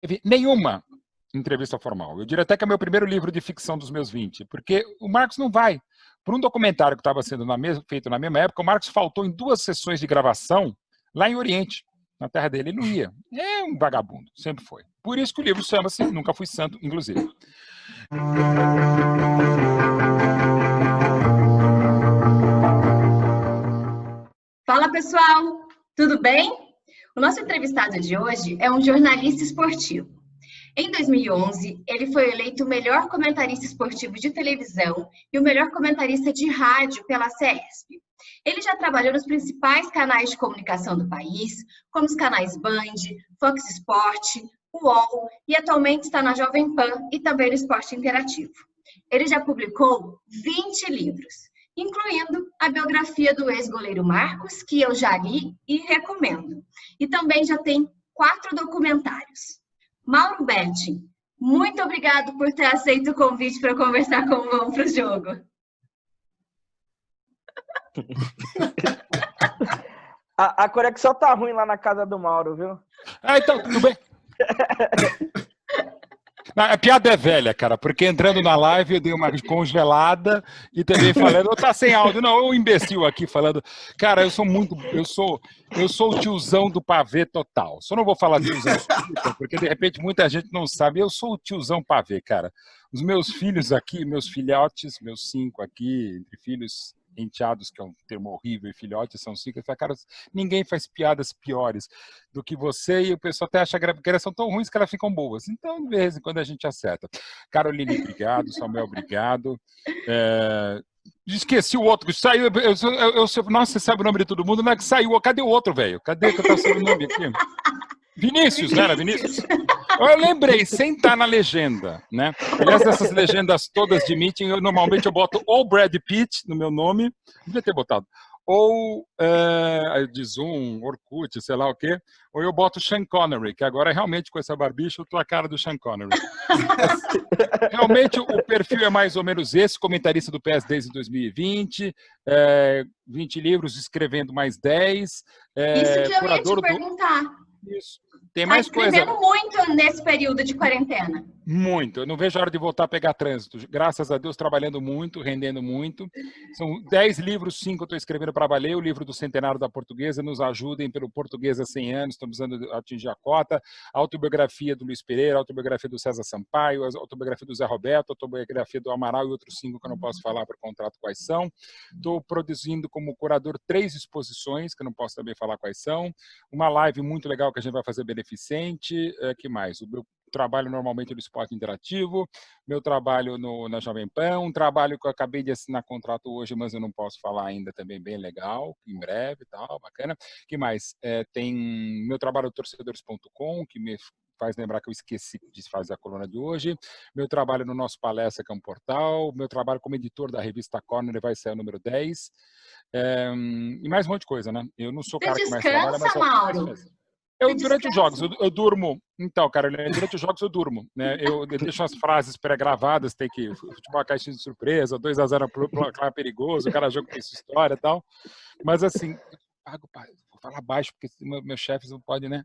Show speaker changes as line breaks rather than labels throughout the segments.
teve nenhuma entrevista formal. Eu diria até que é meu primeiro livro de ficção dos meus 20, porque o Marcos não vai. Por um documentário que estava sendo feito na mesma época, o Marcos faltou em 2 sessões de gravação lá em Oriente, na terra dele. Ele não ia. É um vagabundo, sempre foi. Por isso que o livro chama-se Nunca Fui Santo, inclusive.
Fala, pessoal! Tudo bem? O nosso entrevistado de hoje é um jornalista esportivo. Em 2011, ele foi eleito o melhor comentarista esportivo de televisão e o melhor comentarista de rádio pela CESP. Ele já trabalhou nos principais canais de comunicação do país, como os canais Band, Fox Sport, UOL, e atualmente está na Jovem Pan e também no Esporte Interativo. Ele já publicou 20 livros, incluindo a biografia do ex-goleiro Marcos, que eu já li e recomendo. E também já tem 4 documentários. Mauro Betti, muito obrigado por ter aceito o convite para conversar com o Vamos pro Jogo.
A conexão tá ruim lá na casa do Mauro, viu?
Então, tudo bem. A piada é velha, cara, porque entrando na live eu dei uma congelada e também falando, tá sem áudio. Não, o imbecil aqui falando. Cara, eu sou o tiozão do pavê total. Só não vou falar tiozão, porque de repente muita gente não sabe. Eu sou o tiozão pavê, cara. Os meus filhos aqui, meus filhotes, meus 5 aqui, entre filhos enteados, que é um termo horrível, e filhotes são 5, cara, ninguém faz piadas piores do que você, e o pessoal até acha que elas são tão ruins que elas ficam boas. Então, de vez em quando a gente acerta. Caroline, obrigado. Samuel, obrigado. Esqueci o outro que saiu. Nossa, você sabe o nome de todo mundo, não é que saiu. Cadê o outro, velho? Cadê que eu tava sabendo o nome aqui? Vinícius, não era Vinícius? Eu lembrei, sem estar na legenda, né? Aliás, essas legendas todas de meeting, normalmente eu boto ou Brad Pitt no meu nome, devia ter botado, ou de Zoom, Orkut, sei lá o quê, ou eu boto Sean Connery, que agora realmente com essa barbicha eu tô a cara do Sean Connery. Realmente o perfil é mais ou menos esse, comentarista do PS desde 2020, 20 livros, escrevendo mais 10.
Isso que eu ia te perguntar.
Isso. Tem mais coisa.
Está escrevendo muito nesse período de quarentena.
Muito. Eu não vejo a hora de voltar a pegar trânsito. Graças a Deus, trabalhando muito, rendendo muito. São 10 livros, 5 eu estou escrevendo para valer. O livro do Centenário da Portuguesa, nos ajudem pelo Português há 100 anos, estamos precisando atingir a cota. A autobiografia do Luiz Pereira, a autobiografia do César Sampaio, a autobiografia do Zé Roberto, a autobiografia do Amaral e outros 5 que eu não posso falar por contrato quais são. Estou produzindo como curador 3 exposições, que eu não posso também falar quais são. Uma live muito legal que a gente vai fazer beneficente. Que mais? O meu trabalho normalmente no Esporte Interativo, meu trabalho na Jovem Pan, um trabalho que eu acabei de assinar contrato hoje, mas eu não posso falar ainda, também bem legal, em breve, tal, bacana. Que mais? Tem meu trabalho no torcedores.com, que me faz lembrar que eu esqueci de fazer a coluna de hoje, meu trabalho no Nosso Palestra, que é um portal, meu trabalho como editor da revista Corner vai ser o número 10, e mais um monte de coisa, né? Eu não sou o cara que mais trabalha, mas
Mauro?
durante os jogos, eu durmo. Então, cara, durante os jogos eu durmo, né? Eu deixo as frases pré-gravadas, tem que futebol, a caixinha de surpresa, 2-0 placar perigoso, o cara jogo com essa história e tal. Mas assim, vou falar baixo, porque meus chefes não podem, né?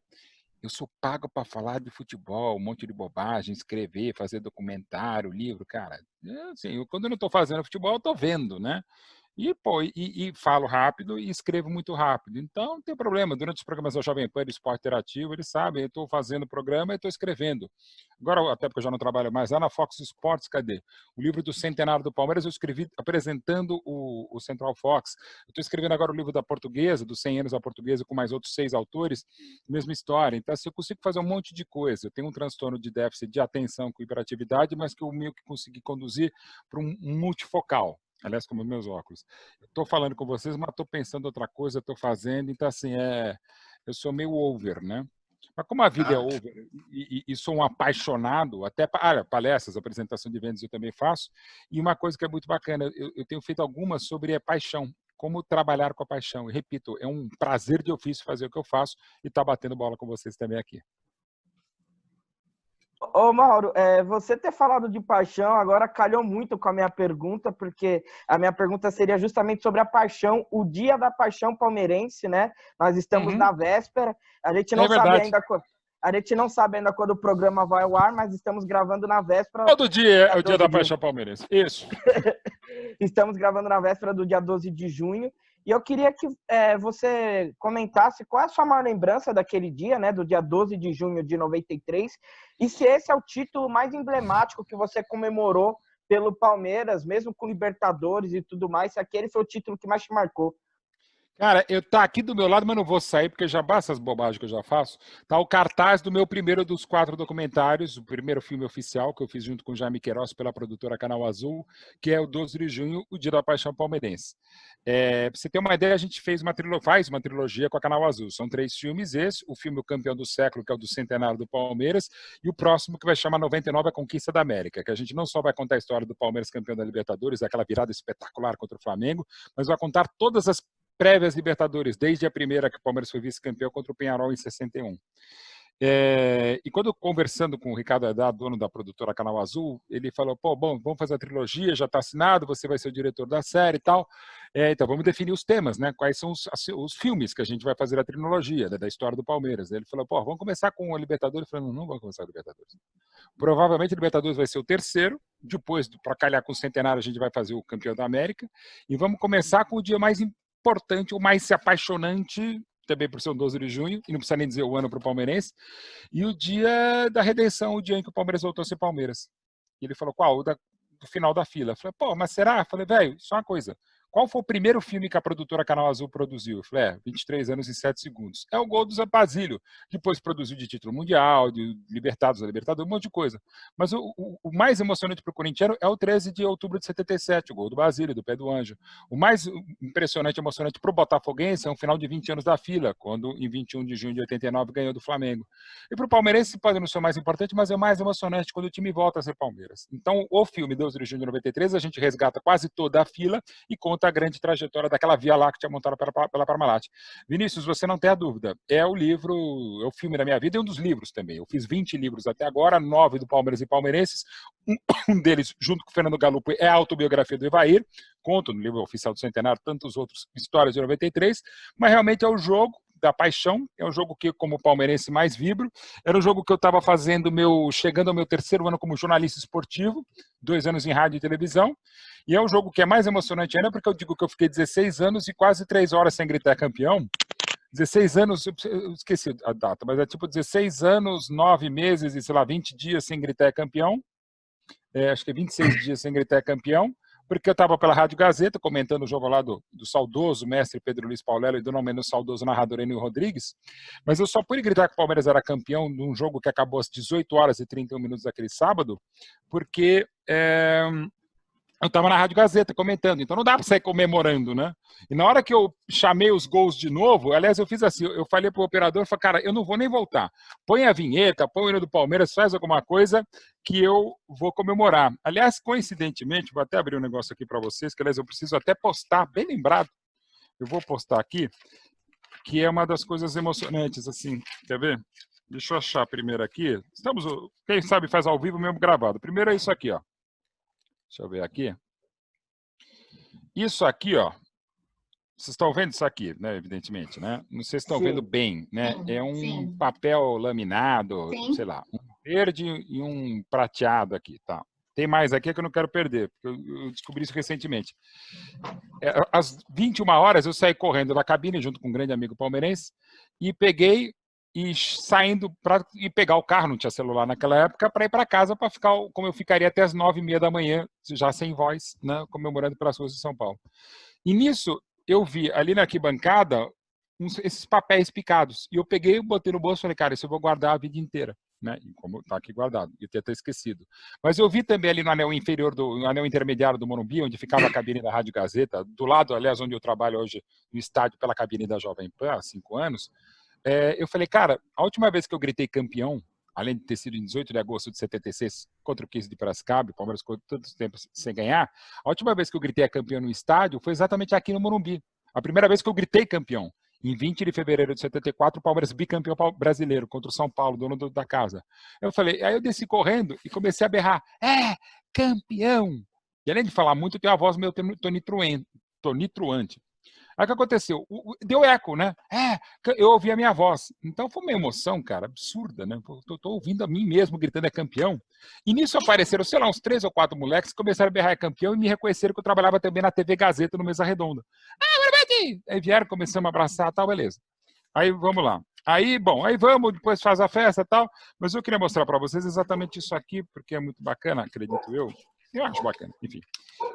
Eu sou pago para falar de futebol, um monte de bobagem, escrever, fazer documentário, livro, cara. Assim, quando eu não estou fazendo futebol, eu estou vendo, né? E falo rápido e escrevo muito rápido. Então, não tem problema. Durante os programas da Jovem Pan, do Esporte Interativo, eles sabem, eu estou fazendo o programa e estou escrevendo. Agora, até porque eu já não trabalho mais lá na Fox Sports, cadê? O livro do Centenário do Palmeiras eu escrevi apresentando o Central Fox. Eu estou escrevendo agora o livro da Portuguesa, dos 100 anos da Portuguesa, com mais outros 6 autores, mesma história. Então, assim, eu consigo fazer um monte de coisa. Eu tenho um transtorno de déficit de atenção com hiperatividade, mas que eu meio que consegui conduzir para um multifocal. Aliás, como meus óculos. Estou falando com vocês, mas estou pensando outra coisa, estou fazendo. Então, assim, eu sou meio over, né? Mas como a vida é over e sou um apaixonado, até palestras, apresentação de vendas eu também faço. E uma coisa que é muito bacana, eu tenho feito algumas sobre paixão. Como trabalhar com a paixão. E repito, é um prazer de ofício fazer o que eu faço e estar batendo bola com vocês também aqui.
Ô, Mauro, você ter falado de paixão agora calhou muito com a minha pergunta, porque a minha pergunta seria justamente sobre a paixão, o dia da paixão palmeirense, né? Nós estamos na véspera, a gente não sabe ainda A gente não sabe ainda quando o programa vai ao ar, mas estamos gravando na véspera...
Todo dia é o dia da paixão palmeirense. Isso.
Estamos gravando na véspera do dia 12 de junho. E eu queria que você comentasse qual é a sua maior lembrança daquele dia, né, do dia 12 de junho de 93, e se esse é o título mais emblemático que você comemorou pelo Palmeiras, mesmo com Libertadores e tudo mais, se aquele foi o título que mais te marcou.
Cara, eu tá aqui do meu lado, mas não vou sair, porque já basta as bobagens que eu já faço. Tá o cartaz do meu primeiro dos 4 documentários, o primeiro filme oficial que eu fiz junto com o Jaime Queiroz pela produtora Canal Azul, que é o 12 de junho, o Dia da Paixão Palmeirense. Pra você ter uma ideia, a gente faz uma trilogia com a Canal Azul. São 3 filmes, esse, o filme O Campeão do Século, que é o do centenário do Palmeiras, e o próximo que vai chamar 99, a Conquista da América, que a gente não só vai contar a história do Palmeiras campeão da Libertadores, aquela virada espetacular contra o Flamengo, mas vai contar todas as prévias Libertadores, desde a primeira que o Palmeiras foi vice-campeão contra o Peñarol em 61. E quando conversando com o Ricardo Haddad, dono da produtora Canal Azul, ele falou, bom, vamos fazer a trilogia, já está assinado, você vai ser o diretor da série e tal, então vamos definir os temas, né? Quais são os filmes que a gente vai fazer a trilogia, né, da história do Palmeiras. Ele falou, vamos começar com o Libertadores. Eu falei, não vamos começar com o Libertadores. Provavelmente o Libertadores vai ser o terceiro, depois, para calhar com o centenário, a gente vai fazer o Campeão da América, e vamos começar com o dia mais importante, o mais apaixonante, também por ser o 12 de junho, e não precisa nem dizer o ano para o palmeirense, e o dia da redenção, o dia em que o Palmeiras voltou a ser Palmeiras. E ele falou, qual? Do final da fila. Eu falei, mas será? Eu falei, velho, só uma coisa. Qual foi o primeiro filme que a produtora Canal Azul produziu? Eu falei, 23 anos e 7 segundos. É o Gol do Zé Basílio. Depois produziu de título mundial, de Libertadores, um monte de coisa. Mas o mais emocionante para o corintiano é o 13 de outubro de 77, o Gol do Basílio, do Pé do Anjo. O mais impressionante e emocionante para o botafoguense é um final de 20 anos da fila, quando em 21 de junho de 89 ganhou do Flamengo. E para o palmeirense pode não ser o mais importante, mas é o mais emocionante quando o time volta a ser Palmeiras. Então, o filme 12 de junho de 93, a gente resgata quase toda a fila e conta a grande trajetória daquela Via Láctea montada pela Parmalat. Vinícius, você não tem a dúvida, é o livro, é o filme da minha vida e um dos livros também. Eu fiz 20 livros até agora, 9 do Palmeiras e Palmeirenses, um deles, junto com o Fernando Galupo, é a autobiografia do Evair, conto no livro oficial do Centenário, tantos outros histórias de 93, mas realmente é o jogo da paixão, é um jogo que, como palmeirense, mais vibro. Era um jogo que eu estava fazendo, chegando ao meu terceiro ano como jornalista esportivo, 2 anos em rádio e televisão, e é um jogo que é mais emocionante ainda, porque eu digo que eu fiquei 16 anos e quase 3 horas sem gritar campeão. 16 anos, eu esqueci a data, mas é tipo 16 anos, 9 meses e, sei lá, 20 dias sem gritar campeão. Acho que é 26 dias sem gritar campeão, porque eu estava pela Rádio Gazeta comentando o jogo lá do saudoso mestre Pedro Luiz Paulello e do não menos saudoso narrador Enio Rodrigues, mas eu só pude gritar que o Palmeiras era campeão de um jogo que acabou às 18 horas e 31 minutos daquele sábado, porque eu estava na Rádio Gazeta comentando, então não dá para sair comemorando, né? E na hora que eu chamei os gols de novo, aliás, eu fiz assim, eu falei pro operador, falei, cara, eu não vou nem voltar. Põe a vinheta, põe o hino do Palmeiras, faz alguma coisa que eu vou comemorar. Aliás, coincidentemente, vou até abrir um negócio aqui para vocês, que aliás eu preciso até postar, bem lembrado, eu vou postar aqui, que é uma das coisas emocionantes, assim, quer ver? Deixa eu achar primeiro aqui. Quem sabe faz ao vivo mesmo gravado. Primeiro é isso aqui, ó. Deixa eu ver aqui. Isso aqui, ó. Vocês estão vendo isso aqui, né? Evidentemente, né? Não sei se estão vendo bem, né? É um papel laminado, sei lá, um verde e um prateado aqui, tá? Tem mais aqui que eu não quero perder, porque eu descobri isso recentemente. Às 21 horas eu saí correndo da cabine junto com um grande amigo palmeirense e peguei e saindo para ir pegar o carro, não tinha celular naquela época, para ir para casa para ficar como eu ficaria até as 9h30 da manhã, já sem voz, né, comemorando pelas ruas de São Paulo. E nisso eu vi ali na arquibancada esses papéis picados, e eu peguei, botei no bolso e falei, cara, isso eu vou guardar a vida inteira, né? E como está aqui guardado, e ter esquecido. Mas eu vi também ali no anel inferior, no anel intermediário do Morumbi, onde ficava a cabine da Rádio Gazeta, do lado, aliás, onde eu trabalho hoje, no estádio, pela cabine da Jovem Pan, há 5 anos, eu falei, cara, a última vez que eu gritei campeão, além de ter sido em 18 de agosto de 76, contra o 15 de Piracicaba, o Palmeiras ficou tanto tempo sem ganhar, a última vez que eu gritei campeão no estádio foi exatamente aqui no Morumbi. A primeira vez que eu gritei campeão, em 20 de fevereiro de 74, o Palmeiras bicampeão brasileiro contra o São Paulo, dono da casa. Eu falei, aí eu desci correndo e comecei a berrar, campeão! E além de falar muito, eu tenho uma voz meio tonitruante. Aí o que aconteceu? Deu eco, né? Eu ouvi a minha voz. Então foi uma emoção, cara, absurda, né? Tô ouvindo a mim mesmo gritando é campeão. E nisso apareceram, sei lá, uns 3 ou 4 moleques que começaram a berrar é campeão e me reconheceram que eu trabalhava também na TV Gazeta no Mesa Redonda. Aí vieram, começamos a abraçar, tal, beleza. Aí vamos lá. Aí, bom, aí vamos, depois faz a festa e tal. Mas eu queria mostrar para vocês exatamente isso aqui, porque é muito bacana, acredito eu. Eu acho bacana, enfim.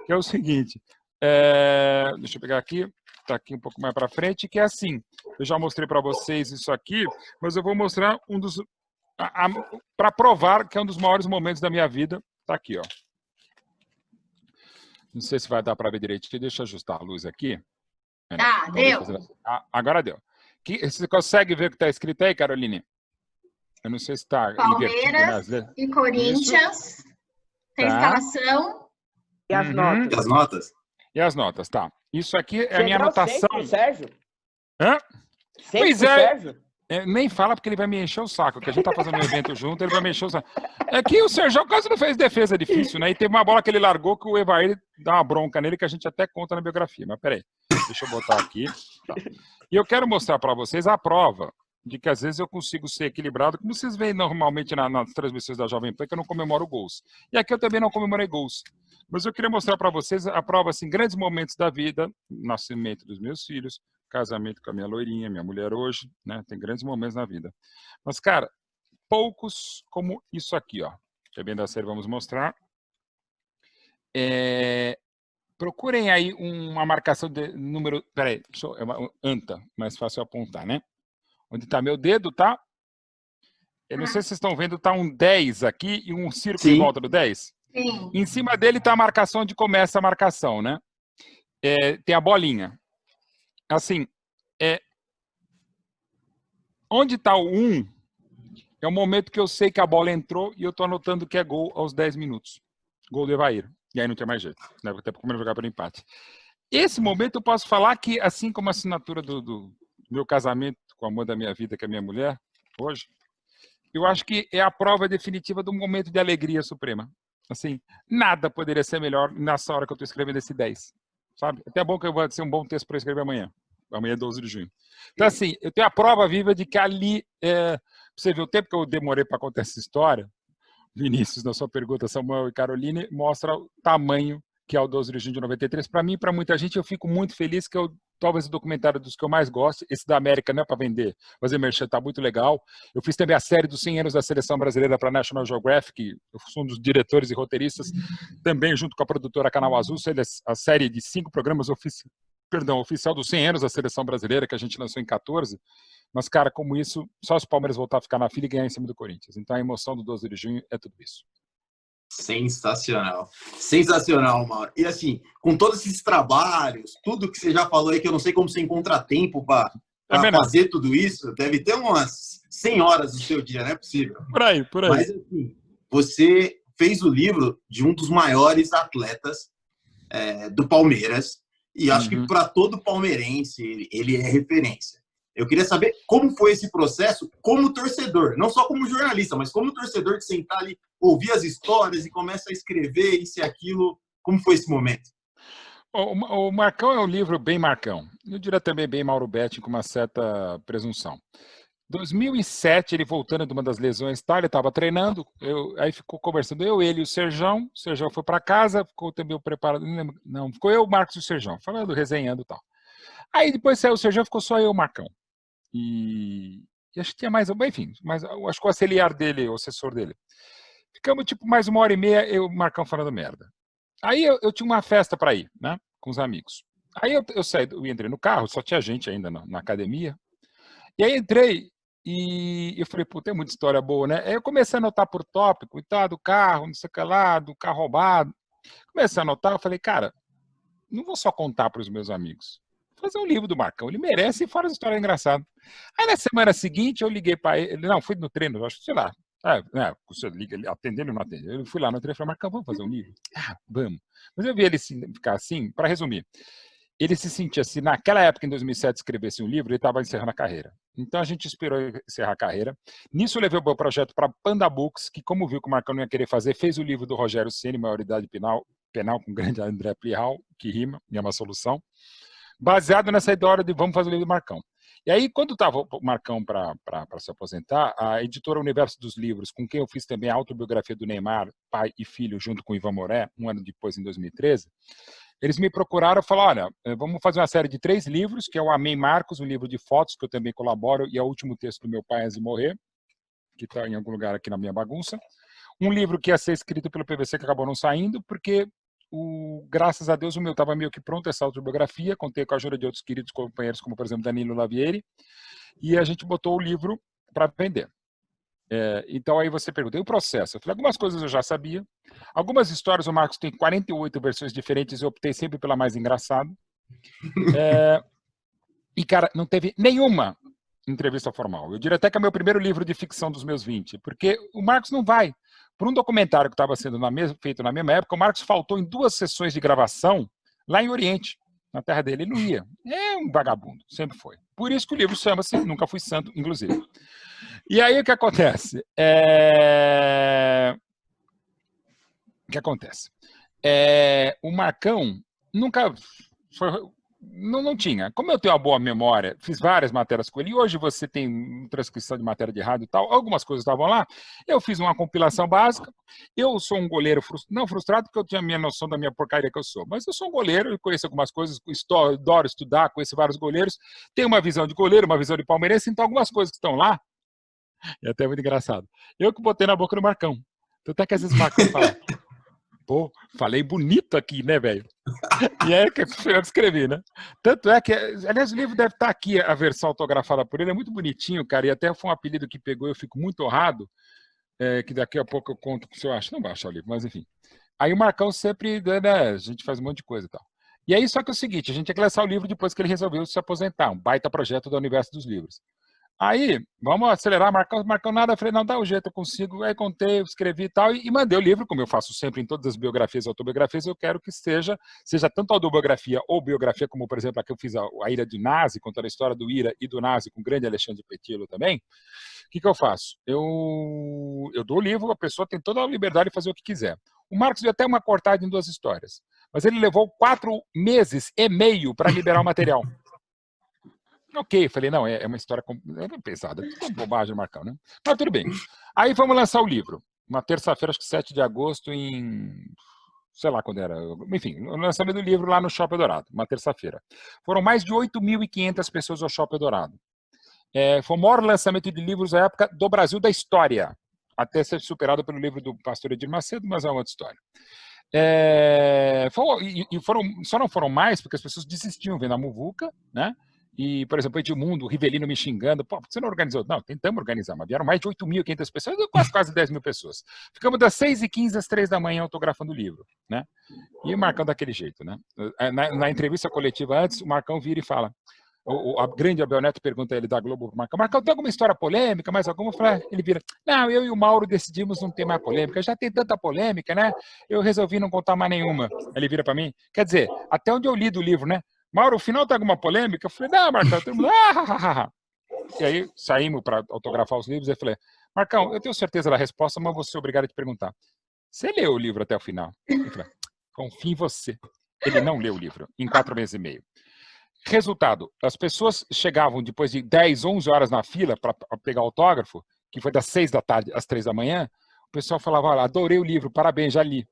Que é o seguinte, deixa eu pegar aqui, tá aqui um pouco mais para frente, que é assim. Eu já mostrei para vocês isso aqui, mas eu vou mostrar um dos... para provar que é um dos maiores momentos da minha vida. Tá aqui, ó. Não sei se vai dar para ver direitinho. Deixa eu ajustar a luz aqui.
Deu.
Agora deu. Você consegue ver o que está escrito aí, Caroline? Eu não sei se está
Palmeiras e Corinthians. Isso. Tem escalação.
E as notas.
E as notas?
E as notas, tá. Isso aqui é a minha anotação.
Sempre, Sérgio?
Hã?
Sempre,
pois é.
Sérgio?
Nem fala porque ele vai me encher o saco, que a gente tá fazendo um evento junto, ele vai me encher o saco. É que o Sérgio quase não fez defesa difícil, né? E teve uma bola que ele largou que o Evair dá uma bronca nele, que a gente até conta na biografia. Mas peraí, deixa eu botar aqui. Tá. E eu quero mostrar para vocês a prova de que às vezes eu consigo ser equilibrado, como vocês veem normalmente nas transmissões da Jovem Pan, que eu não comemoro gols. E aqui eu também não comemorei gols. Mas eu queria mostrar para vocês a prova, assim, grandes momentos da vida, nascimento dos meus filhos, casamento com a minha loirinha, minha mulher hoje, né? Tem grandes momentos na vida. Mas, cara, poucos como isso aqui, ó. Que é bem da série, vamos mostrar. Procurem aí uma marcação de número... Peraí, é uma anta, mais fácil apontar, né? Onde está meu dedo, tá? Eu não sei se vocês estão vendo, tá um 10 aqui e um círculo em volta do 10.
Sim.
Em cima dele tá a marcação onde começa a marcação, né? Tem a bolinha. Assim, onde está o 1 é o momento que eu sei que a bola entrou e eu estou anotando que é gol aos 10 minutos. Gol do Evair. E aí não tem mais jeito, né? Até porque eu jogar pelo empate. Esse momento eu posso falar que, assim como a assinatura do meu casamento com a amor da minha vida, que é a minha mulher, hoje, eu acho que é a prova definitiva de um momento de alegria suprema. Assim, nada poderia ser melhor nessa hora que eu estou escrevendo esse 10. Sabe? Até bom que eu vou ser um bom texto para escrever amanhã. Amanhã é 12 de junho. Então, assim, eu tenho a prova viva de que ali... você vê o tempo que eu demorei para contar essa história, Vinícius, na sua pergunta, Samuel e Caroline, mostra o tamanho que é o 12 de junho de 93. Para mim, para muita gente, eu fico muito feliz que talvez o documentário dos que eu mais gosto, esse da América não é para vender, fazer merchan, tá muito legal. Eu fiz também a série dos 100 anos da seleção brasileira para a National Geographic, eu sou um dos diretores e roteiristas, também junto com a produtora Canal Azul, a série de 5 programas oficial dos 100 anos da seleção brasileira, que a gente lançou em 14. Mas, cara, como isso, só se o Palmeiras voltar a ficar na fila e ganhar em cima do Corinthians. Então, a emoção do 12 de junho é tudo isso.
Sensacional. Sensacional, Mauro. E assim, com todos esses trabalhos, tudo que você já falou aí, que eu não sei como você encontra tempo para fazer tudo isso, deve ter umas 100 horas do seu dia, não é possível.
Por aí.
Mas, assim, você fez o livro de um dos maiores atletas do Palmeiras, e acho que para todo palmeirense ele é referência. Eu queria saber como foi esse processo como torcedor, não só como jornalista, mas como torcedor de sentar ali, ouvir as histórias e começa a escrever isso e aquilo. Como foi esse momento?
O Marcão é um livro bem Marcão. Eu diria também bem Mauro Betti, com uma certa presunção. 2007, ele voltando de uma das lesões, ele estava treinando, aí ficou conversando ele e o Serjão foi para casa, ficou também o preparado, não, ficou eu, o Marcos e o Serjão, falando, resenhando e tal. Aí depois saiu o Serjão, ficou só eu e o Marcão. E acho que tinha mais, enfim, mas acho que o auxiliar dele, o assessor dele. Ficamos tipo mais 1h30, eu e o Marcão falando merda. Aí eu tinha uma festa para ir, né, com os amigos. Aí eu entrei no carro, só tinha gente ainda na academia. E aí entrei e eu falei, pô, tem muita história boa, né? Aí eu comecei a anotar por tópico e tal, do carro, não sei o que lá, do carro roubado. Comecei a anotar, eu falei, cara, não vou só contar para os meus amigos. Vou fazer um livro do Marcão, ele merece e fora as histórias engraçadas. Aí na semana seguinte eu liguei para ele, não, fui no treino, acho que sei lá. Você liga, atendendo ou não atendendo. Eu fui lá no treino e falei, Marcão, vamos fazer um livro? Vamos. Mas eu vi ele ficar assim, para resumir. Ele se sentia assim, naquela época, em 2007, escrevesse um livro, ele estava encerrando a carreira. Então a gente esperou encerrar a carreira. Nisso eu levei o meu projeto para Panda Books, que como viu que o Marcão não ia querer fazer, fez o livro do Rogério Ceni, Maioridade Penal com o grande André Plihal, que rima, e é uma solução. baseado nessa ideia de vamos fazer o livro do Marcão. E aí, quando estava o Marcão para se aposentar, a editora Universo dos Livros, com quem eu fiz também a autobiografia do Neymar, pai e filho, junto com o Ivan Moré, um ano depois, em 2013, eles me procuraram e falaram, olha, vamos fazer uma série de 3 livros, que é o Amém Marcos, um livro de fotos, que eu também colaboro, e é o último texto do meu pai antes de morrer, que está em algum lugar aqui na minha bagunça. Um livro que ia ser escrito pelo PVC, que acabou não saindo, porque, graças a Deus, o meu estava meio que pronto, essa autobiografia, contei com a ajuda de outros queridos companheiros, como, por exemplo, Danilo Lavieri, e a gente botou o livro para vender. Então, aí você pergunta, e o processo? Eu falei, algumas coisas eu já sabia, algumas histórias, o Marcos tem 48 versões diferentes, eu optei sempre pela mais engraçada. E, cara, não teve nenhuma entrevista formal. Eu diria até que é meu primeiro livro de ficção dos meus 20, porque o Marcos não vai. Por um documentário que estava sendo feito na mesma época, o Marcos faltou em 2 sessões de gravação lá em Oriente, na terra dele. Ele não ia. É um vagabundo, sempre foi. Por isso que o livro chama-se Nunca Fui Santo, inclusive. E aí o que acontece? O Marcão nunca foi... Não tinha. Como eu tenho uma boa memória, fiz várias matérias com ele, e hoje você tem transcrição de matéria de rádio e tal, algumas coisas estavam lá, eu fiz uma compilação básica, eu sou um goleiro, não frustrado, porque eu tinha a minha noção da minha porcaria que eu sou, mas eu sou um goleiro, eu conheço algumas coisas, adoro estudar, conheço vários goleiros, tenho uma visão de goleiro, uma visão de palmeirense, então algumas coisas que estão lá, é até muito engraçado, eu que botei na boca do Marcão, então até que às vezes o Marcão fala, pô, falei bonito aqui, né, velho? E é que eu escrevi, né? Tanto é que, aliás, o livro deve estar aqui, a versão autografada por ele, é muito bonitinho, cara, e até foi um apelido que pegou, eu fico muito honrado, que daqui a pouco eu conto o que eu acho. Não vai achar o livro, mas enfim. Aí o Marcão sempre, né, a gente faz um monte de coisa e tal. E aí, só que é o seguinte, a gente ia lançar o livro depois que ele resolveu se aposentar, um baita projeto do Universo dos Livros. Aí, vamos acelerar, Marcão nada, eu falei, não, dá um jeito, eu consigo, aí contei, escrevi e tal, e mandei o livro, como eu faço sempre em todas as biografias e autobiografias, eu quero que seja tanto autobiografia ou biografia, como, por exemplo, a que eu fiz a Ira de Nazi, contando a história do Ira e do Nazi, com o grande Alexandre Petillo também. O que eu faço? Eu dou o livro, a pessoa tem toda a liberdade de fazer o que quiser. O Marcos deu até uma cortada em 2 histórias, mas ele levou 4 meses e meio para liberar o material. Ok, falei, não, é uma história pesada, é bobagem, Marcão, né? Mas tudo bem. Aí vamos lançar o livro, uma terça-feira, acho que 7 de agosto, sei lá quando era, enfim, o lançamento do livro lá no Shopping Eldorado, uma terça-feira. Foram mais de 8.500 pessoas ao Shopping Eldorado. Foi o maior lançamento de livros da época do Brasil da história, até ser superado pelo livro do pastor Edir Macedo, mas é uma outra história. Só não foram mais porque as pessoas desistiam vendo a muvuca, né? E, por exemplo, o Edmundo, o Rivelino me xingando. Pô, você não organizou? Não, tentamos organizar, mas vieram mais de 8.500 pessoas, quase 10.000 pessoas. Ficamos das 6h15 às 3 da manhã autografando o livro, né? E o Marcão daquele jeito, né? Na entrevista coletiva antes, o Marcão vira e fala, a grande Abel Neto pergunta a ele da Globo, Marcão, tem alguma história polêmica, mais alguma? Eu falei, ele vira, não, eu e o Mauro decidimos não ter mais polêmica, já tem tanta polêmica, né? Eu resolvi não contar mais nenhuma. Aí ele vira para mim, quer dizer, até onde eu li do livro, né? Mauro, o final tem alguma polêmica? Eu falei, não, Marcão, todo mundo... E aí saímos para autografar os livros e eu falei, Marcão, eu tenho certeza da resposta, mas vou ser obrigado a te perguntar. Você leu o livro até o final? Eu falei, confio em você. Ele não leu o livro em 4 meses e meio. Resultado, as pessoas chegavam depois de 10, 11 horas na fila para pegar autógrafo, que foi das 6 da tarde às 3 da manhã, o pessoal falava, olha, adorei o livro, parabéns, já li.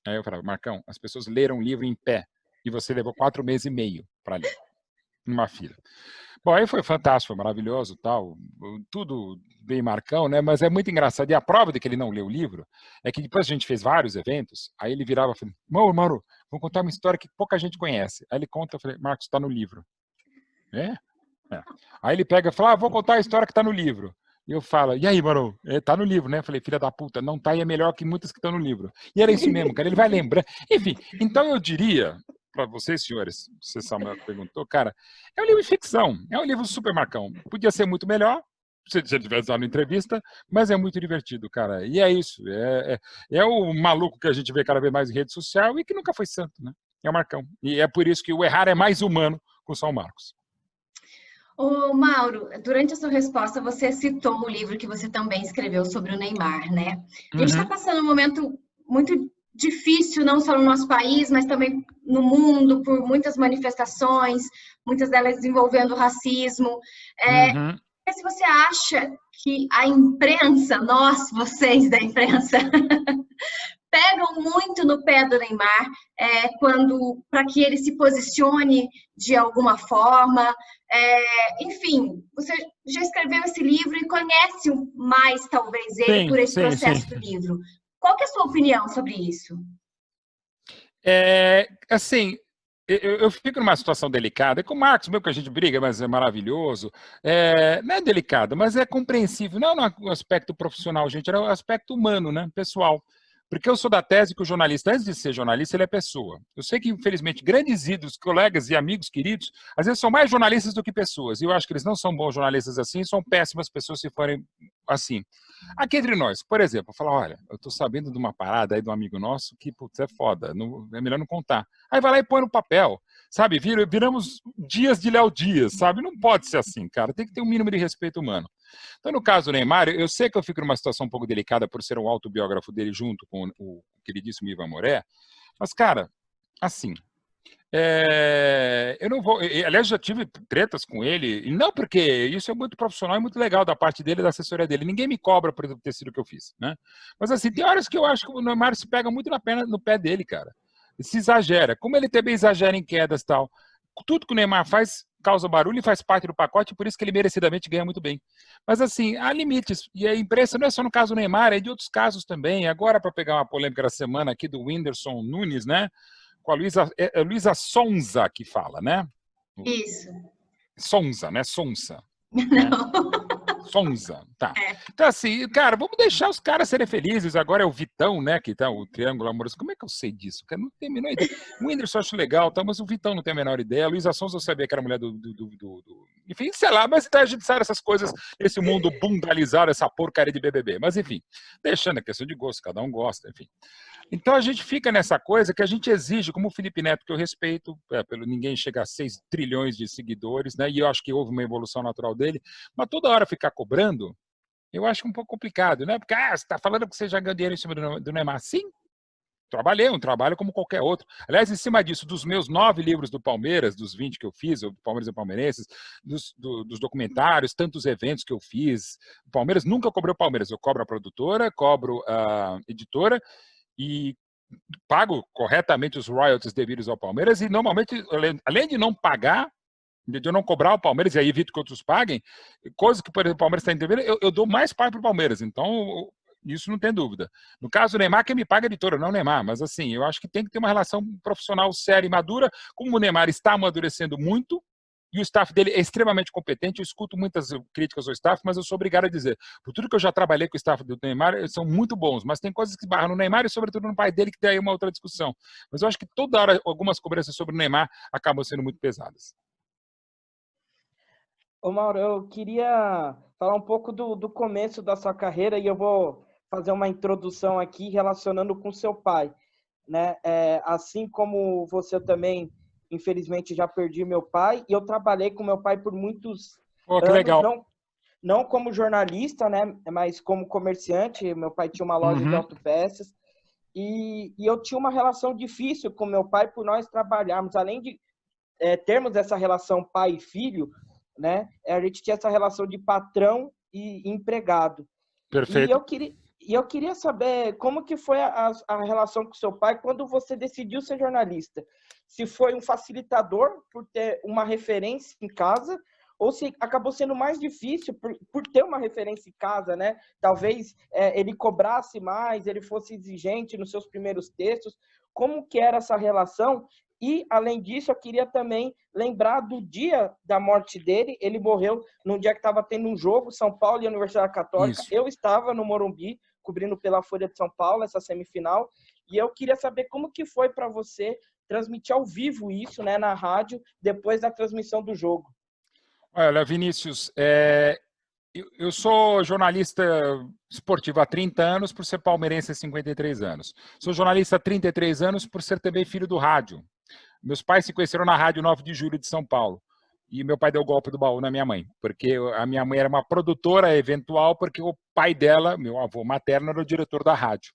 Aí eu falava, Marcão, as pessoas leram o livro em pé, e você levou 4 meses e meio para ler, numa fila. Bom, aí foi fantástico, foi maravilhoso, tal, tudo bem Marcão, né? Mas é muito engraçado. E a prova de que ele não leu o livro é que depois a gente fez vários eventos, aí ele virava e falou, Mauro, vou contar uma história que pouca gente conhece. Aí ele conta, eu falei, Marcos, está no livro. Aí ele pega e fala, vou contar a história que está no livro. E eu falo, e aí, Mauro? Tá no livro, né? Eu falei, filha da puta, não tá e é melhor que muitas que estão no livro. E era isso mesmo, cara, ele vai lembrar. Enfim, então eu diria... para vocês, senhores, você Samuel perguntou, cara, é um livro de ficção, é um livro super Marcão. Podia ser muito melhor, se ele tivesse dado uma entrevista, mas é muito divertido, cara. E é isso, é o maluco que a gente vê cada vez mais em rede social e que nunca foi santo, né? É o Marcão. E é por isso que o errar é mais humano com o São Marcos.
Ô, Mauro, durante a sua resposta, você citou o livro que você também escreveu sobre o Neymar, né? A gente está passando um momento muito difícil, não só no nosso país, mas também no mundo, por muitas manifestações, muitas delas envolvendo racismo.
Uhum.
Se você acha que a imprensa, vocês da imprensa, pegam muito no pé do Neymar para que ele se posicione de alguma forma. Enfim, você já escreveu esse livro e conhece mais, talvez, ele por esse processo do livro. Qual que é a sua opinião sobre isso?
Assim, eu fico numa situação delicada. É com o Marcos, mesmo que a gente briga, mas é maravilhoso. Não é delicado, mas é compreensível. Não no aspecto profissional, gente, é no aspecto humano, né, pessoal. Porque eu sou da tese que o jornalista, antes de ser jornalista, ele é pessoa. Eu sei que, infelizmente, grandes ídolos, colegas e amigos queridos, às vezes são mais jornalistas do que pessoas. E eu acho que eles não são bons jornalistas assim, são péssimas pessoas se forem assim. Aqui entre nós, por exemplo, falar, olha, eu estou sabendo de uma parada aí de um amigo nosso que, putz, é foda, é melhor não contar. Aí vai lá e põe no papel, sabe? Viramos Dias de Léo Dias, sabe? Não pode ser assim, cara. Tem que ter um mínimo de respeito humano. Então, no caso do Neymar, eu sei que eu fico numa situação um pouco delicada por ser um autobiógrafo dele junto com o queridíssimo Ivan Moré, mas, cara, assim, eu não vou... Aliás, já tive tretas com ele, e não porque isso é muito profissional e muito legal da parte dele e da assessoria dele. Ninguém me cobra por ter sido o que eu fiz, né? Mas, assim, tem horas que eu acho que o Neymar se pega muito no pé dele, cara. Se exagera. Como ele também exagera em quedas e tal. Tudo que o Neymar faz causa barulho e faz parte do pacote, por isso que ele merecidamente ganha muito bem. Mas, assim, há limites. E a imprensa não é só no caso do Neymar, é de outros casos também. Agora, para pegar uma polêmica da semana aqui do Whindersson Nunes, né? Com a Luísa Sonza que fala, né?
Isso.
Sonza, né? Sonsa.
Não.
Sonza, tá. Então, assim, cara, vamos deixar os caras serem felizes. Agora é o Vitão, né, que tá o triângulo amoroso. Como é que eu sei disso? Cara, não tem a menor ideia. O Whindersson eu acho legal, tá, mas o Vitão não tem a menor ideia. A Luísa Sonza eu sabia que era mulher Enfim, sei lá, mas então a gente sabe essas coisas, esse mundo bundalizado, essa porcaria de BBB. Mas, enfim, deixando a questão de gosto, cada um gosta, enfim. Então a gente fica nessa coisa que a gente exige, como o Felipe Neto, que eu respeito, pelo ninguém chega a 6 trilhões de seguidores, né? E eu acho que houve uma evolução natural dele, mas toda hora ficar cobrando, eu acho um pouco complicado, né? Porque você está falando que você já ganhou dinheiro em cima do Neymar. Sim, trabalhei, um trabalho como qualquer outro. Aliás, em cima disso, dos meus 9 livros do Palmeiras, dos 20 que eu fiz, o Palmeiras e Palmeirenses, dos documentários, tantos eventos que eu fiz, o Palmeiras nunca cobrou o Palmeiras, eu cobro a produtora, cobro a editora, e pago corretamente os royalties devidos ao Palmeiras e normalmente, além de não pagar, de eu não cobrar o Palmeiras e aí evito que outros paguem, coisas que, por exemplo, o Palmeiras está entendendo, eu dou mais parte para o Palmeiras, então isso não tem dúvida. No caso do Neymar, quem me paga é a editora, não o Neymar, mas assim, eu acho que tem que ter uma relação profissional séria e madura, como o Neymar está amadurecendo muito, e o staff dele é extremamente competente. Eu escuto muitas críticas ao staff, mas eu sou obrigado a dizer, por tudo que eu já trabalhei com o staff do Neymar, eles são muito bons, mas tem coisas que barram no Neymar e sobretudo no pai dele, que tem aí uma outra discussão. Mas eu acho que toda hora algumas cobranças sobre o Neymar acabam sendo muito pesadas.
Ô Mauro, eu queria falar um pouco do começo da sua carreira e eu vou fazer uma introdução aqui relacionando com seu pai, né? Assim como você também, infelizmente, já perdi meu pai, e eu trabalhei com meu pai por muitos
que
anos,
legal.
não como jornalista, né? Mas como comerciante. Meu pai tinha uma loja de autopeças e eu tinha uma relação difícil com meu pai por nós trabalharmos, além de termos essa relação pai e filho, né? A gente tinha essa relação de patrão e empregado.
Perfeito.
E eu queria saber como que foi a relação com seu pai quando você decidiu ser jornalista. Se foi um facilitador por ter uma referência em casa ou se acabou sendo mais difícil por ter uma referência em casa, né? Talvez ele cobrasse mais, ele fosse exigente nos seus primeiros textos. Como que era essa relação? E, além disso, eu queria também lembrar do dia da morte dele. Ele morreu num dia que estava tendo um jogo, São Paulo e Universidade Católica. Isso. Eu estava no Morumbi, cobrindo pela Folha de São Paulo, essa semifinal. E eu queria saber como que foi para você transmitir ao vivo isso, né, na rádio, depois da transmissão do jogo.
Olha, Vinícius, eu sou jornalista esportivo há 30 anos por ser palmeirense há 53 anos. Sou jornalista há 33 anos por ser também filho do rádio. Meus pais se conheceram na Rádio 9 de Julho de São Paulo. E meu pai deu o golpe do baú na minha mãe, porque a minha mãe era uma produtora eventual, porque o pai dela, meu avô materno, era o diretor da rádio.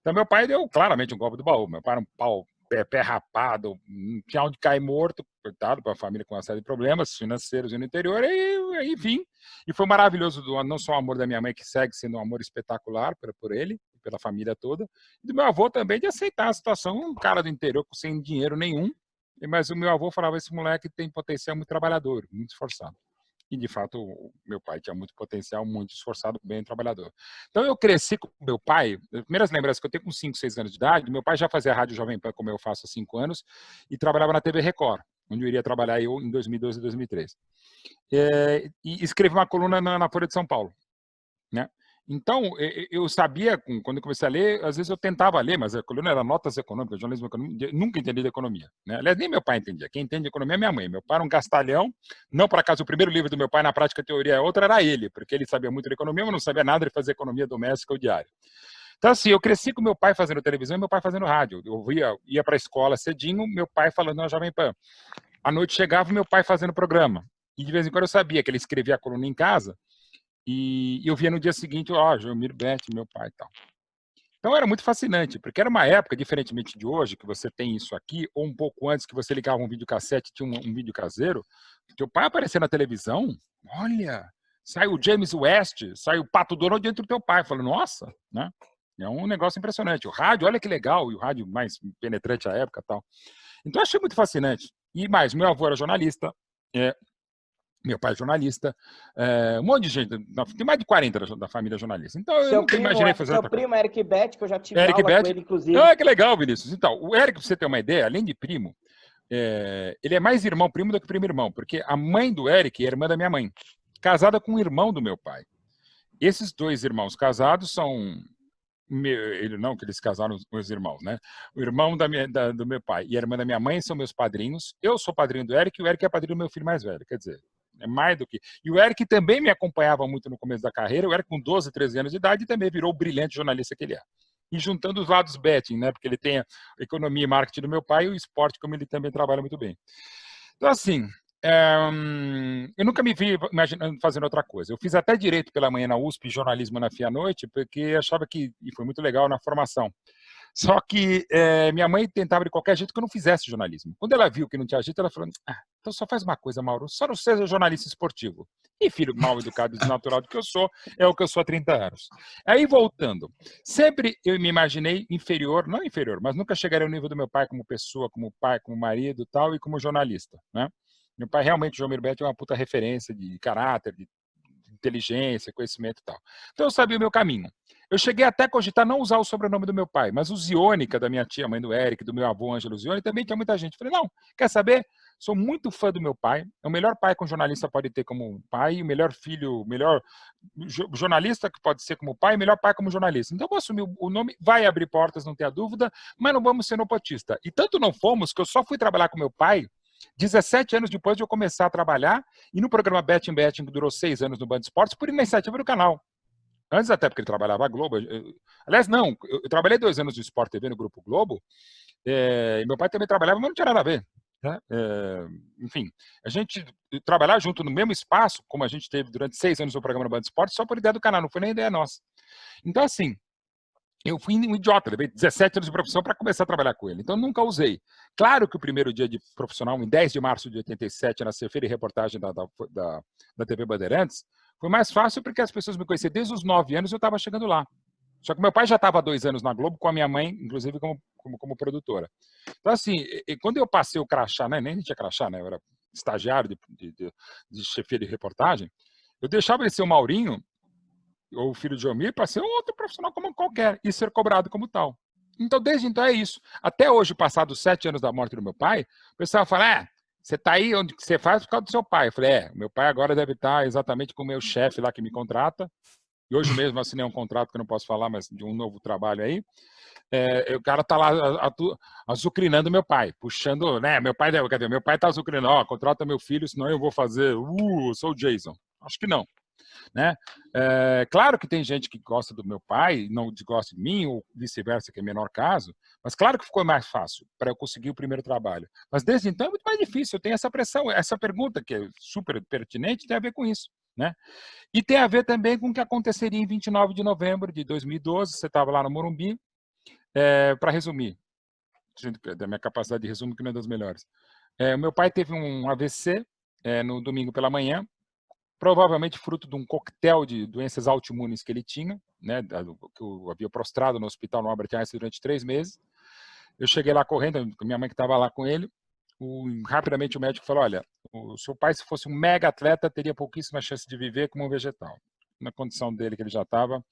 Então, meu pai deu claramente um golpe do baú. Meu pai era um pau, pé rapado, não tinha onde cair morto, coitado, para a família com uma série de problemas financeiros no interior, e enfim. E foi maravilhoso, não só o amor da minha mãe, que segue sendo um amor espetacular por ele, pela família toda, e do meu avô também, de aceitar a situação, um cara do interior sem dinheiro nenhum, mas o meu avô falava, esse moleque tem potencial muito trabalhador, muito esforçado. E, de fato, o meu pai tinha muito potencial, muito esforçado, bem trabalhador. Então, eu cresci com meu pai. As primeiras lembranças que eu tenho com 5, 6 anos de idade, meu pai já fazia rádio Jovem Pan, como eu faço há 5 anos, e trabalhava na TV Record, onde eu iria trabalhar em 2012 e 2013. E escrevi uma coluna na Folha de São Paulo, né? Então, eu sabia, quando eu comecei a ler, às vezes eu tentava ler, mas a coluna era notas econômicas, jornalismo econômico, nunca entendi de economia, né? Aliás, nem meu pai entendia. Quem entende de economia é minha mãe. Meu pai era um gastalhão. Não por acaso o primeiro livro do meu pai, Na Prática, a Teoria é Outra, era ele, porque ele sabia muito de economia, mas não sabia nada de fazer economia doméstica ou diária. Então, assim, eu cresci com meu pai fazendo televisão e meu pai fazendo rádio. Eu ia para a escola cedinho, meu pai falando na Jovem Pan. À noite chegava meu pai fazendo programa. E de vez em quando eu sabia que ele escrevia a coluna em casa, e eu via no dia seguinte, Joelmiro Betti, meu pai e tal. Então era muito fascinante, porque era uma época, diferentemente de hoje, que você tem isso aqui, ou um pouco antes que você ligava um videocassete, tinha um vídeo caseiro, teu pai aparecia na televisão, olha, sai o James West, sai o Pato Donald dentro do teu pai. Eu falo, nossa, né? É um negócio impressionante. O rádio, olha que legal, e o rádio mais penetrante à época e tal. Então eu achei muito fascinante. E mais, meu avô era jornalista, meu pai é jornalista, um monte de gente, tem mais de 40 da família jornalista. Então eu nunca imaginei fazer outra coisa.
Seu primo, Eric Betti, que eu já tive
Eric
aula
Betti,
com ele, inclusive.
Ah, que legal, Vinícius. Então, o Eric, pra você ter uma ideia, além de primo, ele é mais irmão-primo do que primo-irmão, porque a mãe do Eric é irmã da minha mãe, casada com o irmão do meu pai. Esses 2 irmãos casados são... não que eles casaram os irmãos, né? O irmão do meu pai e a irmã da minha mãe são meus padrinhos. Eu sou padrinho do Eric e o Eric é padrinho do meu filho mais velho. Quer dizer, é mais do que... E o Eric também me acompanhava muito no começo da carreira. O Eric, com 12, 13 anos de idade, também virou o brilhante jornalista que ele é. E juntando os lados betting, né? Porque ele tem a economia e marketing do meu pai e o esporte, como ele também trabalha muito bem. Então, assim, eu nunca me vi imaginando fazendo outra coisa. Eu fiz até direito pela manhã na USP, jornalismo na FIA à noite, porque achava que, e foi muito legal na formação. Só que minha mãe tentava de qualquer jeito que eu não fizesse jornalismo. Quando ela viu que não tinha jeito, ela falou, então só faz uma coisa, Mauro, só não seja jornalista esportivo. E filho mal educado e desnaturado que eu sou, é o que eu sou há 30 anos. Aí, voltando, sempre eu me imaginei inferior, não inferior, mas nunca chegaria ao nível do meu pai como pessoa, como pai, como marido tal, e como jornalista, né? Meu pai realmente, o Joelmiro Betti, é uma puta referência de caráter, de inteligência, conhecimento e tal. Então eu sabia o meu caminho. Eu cheguei até a cogitar não usar o sobrenome do meu pai, mas o Ziônica, da minha tia, mãe do Eric, do meu avô Ângelo Zione, também tinha muita gente. Falei, não, quer saber? Sou muito fã do meu pai, é o melhor pai que um jornalista pode ter como pai, o melhor filho, o melhor jornalista que pode ser como pai, o melhor pai como jornalista. Então eu vou assumir o nome, vai abrir portas, não tenha dúvida, mas não vamos ser nepotista. E tanto não fomos que eu só fui trabalhar com meu pai 17 anos depois de eu começar a trabalhar, e no programa Betting, que durou 6 anos no Band Esportes, por iniciativa do canal. Antes até, porque ele trabalhava na Globo. Aliás, não, eu trabalhei 2 anos no Sport TV, no Grupo Globo, e meu pai também trabalhava, mas não tinha nada a ver. Né? Enfim, a gente trabalhar junto no mesmo espaço, como a gente teve durante 6 anos no programa no Band Esportes, só por ideia do canal, não foi nem ideia nossa. Então, assim, eu fui um idiota, levei 17 anos de profissão para começar a trabalhar com ele, então nunca usei. Claro que o primeiro dia de profissional, em 10 de março de 87, na feira e reportagem da TV Bandeirantes, foi mais fácil porque as pessoas me conheciam desde os 9 anos, eu estava chegando lá. Só que meu pai já estava há 2 anos na Globo, com a minha mãe, inclusive, como produtora. Então, assim, quando eu passei o crachá, né, nem tinha crachá, né, eu era estagiário de chefia de reportagem, eu deixava ele ser o Maurinho, ou o filho de Joelmiro, para ser outro profissional como qualquer, e ser cobrado como tal. Então, desde então é isso. Até hoje, passados 7 anos da morte do meu pai, o pessoal fala, você está aí onde você faz por causa do seu pai. Eu falei, meu pai agora deve estar exatamente com o meu chefe lá que me contrata, e hoje mesmo assinei um contrato que eu não posso falar, mas de um novo trabalho aí. O cara está lá azucrinando meu pai, puxando, né? Meu pai está azucrinando, contrata meu filho, senão eu vou fazer, sou o Jason. Acho que não. Né? Claro que tem gente que gosta do meu pai, não desgosta de mim, ou vice-versa, que é menor caso, mas claro que ficou mais fácil para eu conseguir o primeiro trabalho. Mas desde então é muito mais difícil, eu tenho essa pressão, essa pergunta que é super pertinente tem a ver com isso. Né? E tem a ver também com o que aconteceria em 29 de novembro de 2012, você estava lá no Morumbi, Para resumir, da minha capacidade de resumo, que não é das melhores. O meu pai teve um AVC no domingo pela manhã, provavelmente fruto de um coquetel de doenças autoimunes que ele tinha, né, que eu havia prostrado no hospital no Albert Einstein durante 3 meses. Eu cheguei lá correndo, minha mãe que estava lá com ele, rapidamente o médico falou, olha, o seu pai, se fosse um mega atleta, teria pouquíssima chance de viver como um vegetal. Na condição dele que ele já estava,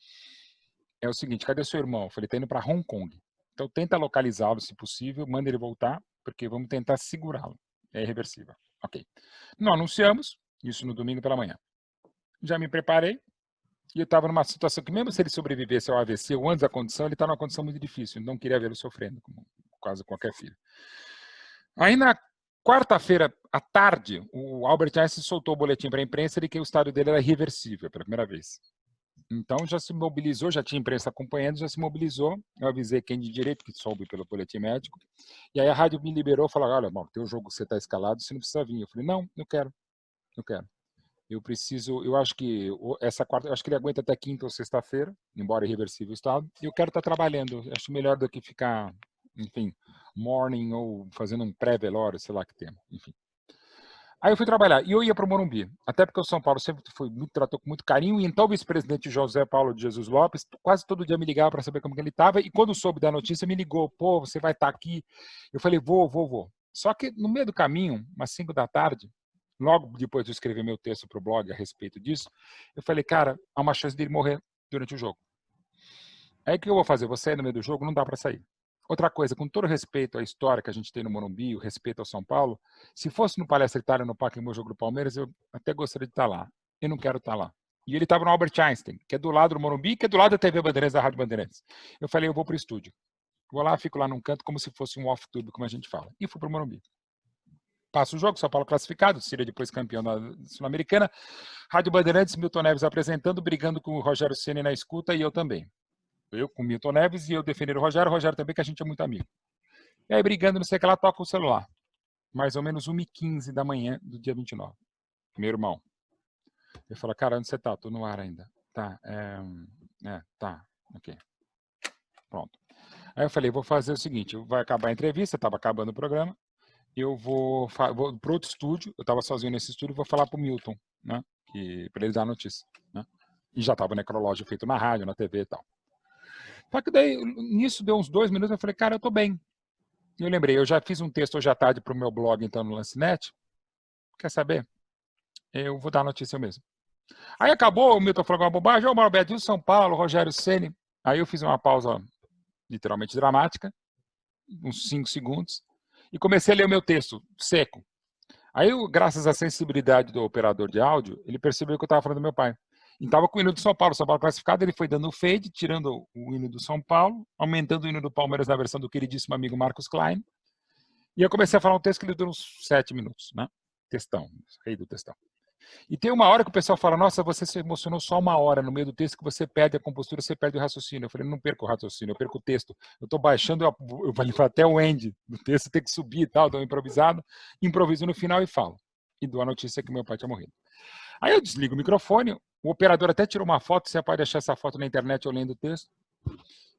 é o seguinte, cadê seu irmão? Eu falei, está indo para Hong Kong. Então tenta localizá-lo, se possível, manda ele voltar, porque vamos tentar segurá-lo. É irreversível. Ok. Não anunciamos, isso no domingo pela manhã. Já me preparei, e eu estava numa situação que, mesmo se ele sobrevivesse ao AVC ou antes da condição, ele está numa condição muito difícil. Não queria vê-lo sofrendo, como quase qualquer filho. Aí, na quarta-feira à tarde, o Albert Einstein soltou o boletim para a imprensa de que o estado dele era irreversível, pela primeira vez. Então, já se mobilizou, já tinha imprensa acompanhando, já se mobilizou. Eu avisei quem de direito que soube pelo boletim médico. E aí a rádio me liberou e falou, olha, bom, teu jogo você está escalado, você não precisa vir. Eu falei, não, eu quero. Eu preciso, eu acho que essa quarta, eu acho que ele aguenta até quinta ou sexta-feira, embora irreversível o estado, e eu quero estar trabalhando. Eu acho melhor do que ficar, enfim, morning ou fazendo um pré-velório, sei lá que tema, enfim. Aí eu fui trabalhar, e eu ia para o Morumbi, até porque o São Paulo sempre tratou com muito carinho, e então o vice-presidente José Paulo de Jesus Lopes, quase todo dia me ligava para saber como que ele estava, e quando soube da notícia, me ligou, pô, você vai estar aqui? Eu falei, vou. Só que no meio do caminho, umas 5 da tarde, logo depois de eu escrever meu texto para o blog a respeito disso, eu falei, cara, há uma chance dele morrer durante o jogo. Aí o que eu vou fazer? Eu vou sair no meio do jogo? Não dá para sair. Outra coisa, com todo respeito à história que a gente tem no Morumbi, o respeito ao São Paulo, se fosse no Palestra Itália, no Parque Meu Jogo do Palmeiras, eu até gostaria de estar lá. Eu não quero estar lá. E ele estava no Albert Einstein, que é do lado do Morumbi, que é do lado da TV Bandeirantes, da Rádio Bandeirantes. Eu falei, eu vou para o estúdio. Vou lá, fico lá num canto, como se fosse um off-tube, como a gente fala. E fui para o Morumbi. Passa o jogo, São Paulo classificado, Síria depois campeão da Sul-Americana. Rádio Bandeirantes, Milton Neves apresentando, brigando com o Rogério Ceni na escuta e eu também. Eu com o Milton Neves e eu defendendo o Rogério também, que a gente é muito amigo. E aí, brigando, não sei o que lá, toca o celular. Mais ou menos 1h15 da manhã do dia 29. Meu irmão. Eu falo, cara, onde você tá? Tô no ar ainda. Tá, tá, ok. Pronto. Aí eu falei, vou fazer o seguinte, vai acabar a entrevista, estava acabando o programa, eu vou para outro estúdio, eu estava sozinho nesse estúdio, vou falar para o Milton, né, para ele dar a notícia. Né, e já estava o necrológio feito na rádio, na TV e tal. Só que daí, nisso deu uns 2 minutos, eu falei, cara, eu tô bem. E eu lembrei, eu já fiz um texto hoje à tarde para o meu blog, então, no Lancenet. Quer saber? Eu vou dar a notícia eu mesmo. Aí acabou, o Milton falou uma bobagem, o Mauro Beto, São Paulo, Rogério Ceni. Aí eu fiz uma pausa literalmente dramática, uns 5 segundos, e comecei a ler o meu texto, seco. Aí, graças à sensibilidade do operador de áudio, ele percebeu que eu estava falando do meu pai. E estava com o hino do São Paulo classificado, ele foi dando o fade, tirando o hino do São Paulo, aumentando o hino do Palmeiras na versão do queridíssimo amigo Marcos Klein. E eu comecei a falar um texto que ele durou uns 7 minutos, né? Textão, rei do textão. E tem uma hora que o pessoal fala, nossa, você se emocionou só 1 hora no meio do texto que você perde a compostura, você perde o raciocínio. Eu falei, não perco o raciocínio, eu perco o texto. Eu estou baixando, eu falei, até o end do texto, tem que subir e tal, dou improvisado, improviso no final e falo. E dou a notícia que meu pai tinha morrido. Aí eu desligo o microfone, o operador até tirou uma foto, você pode achar essa foto na internet eu lendo o texto.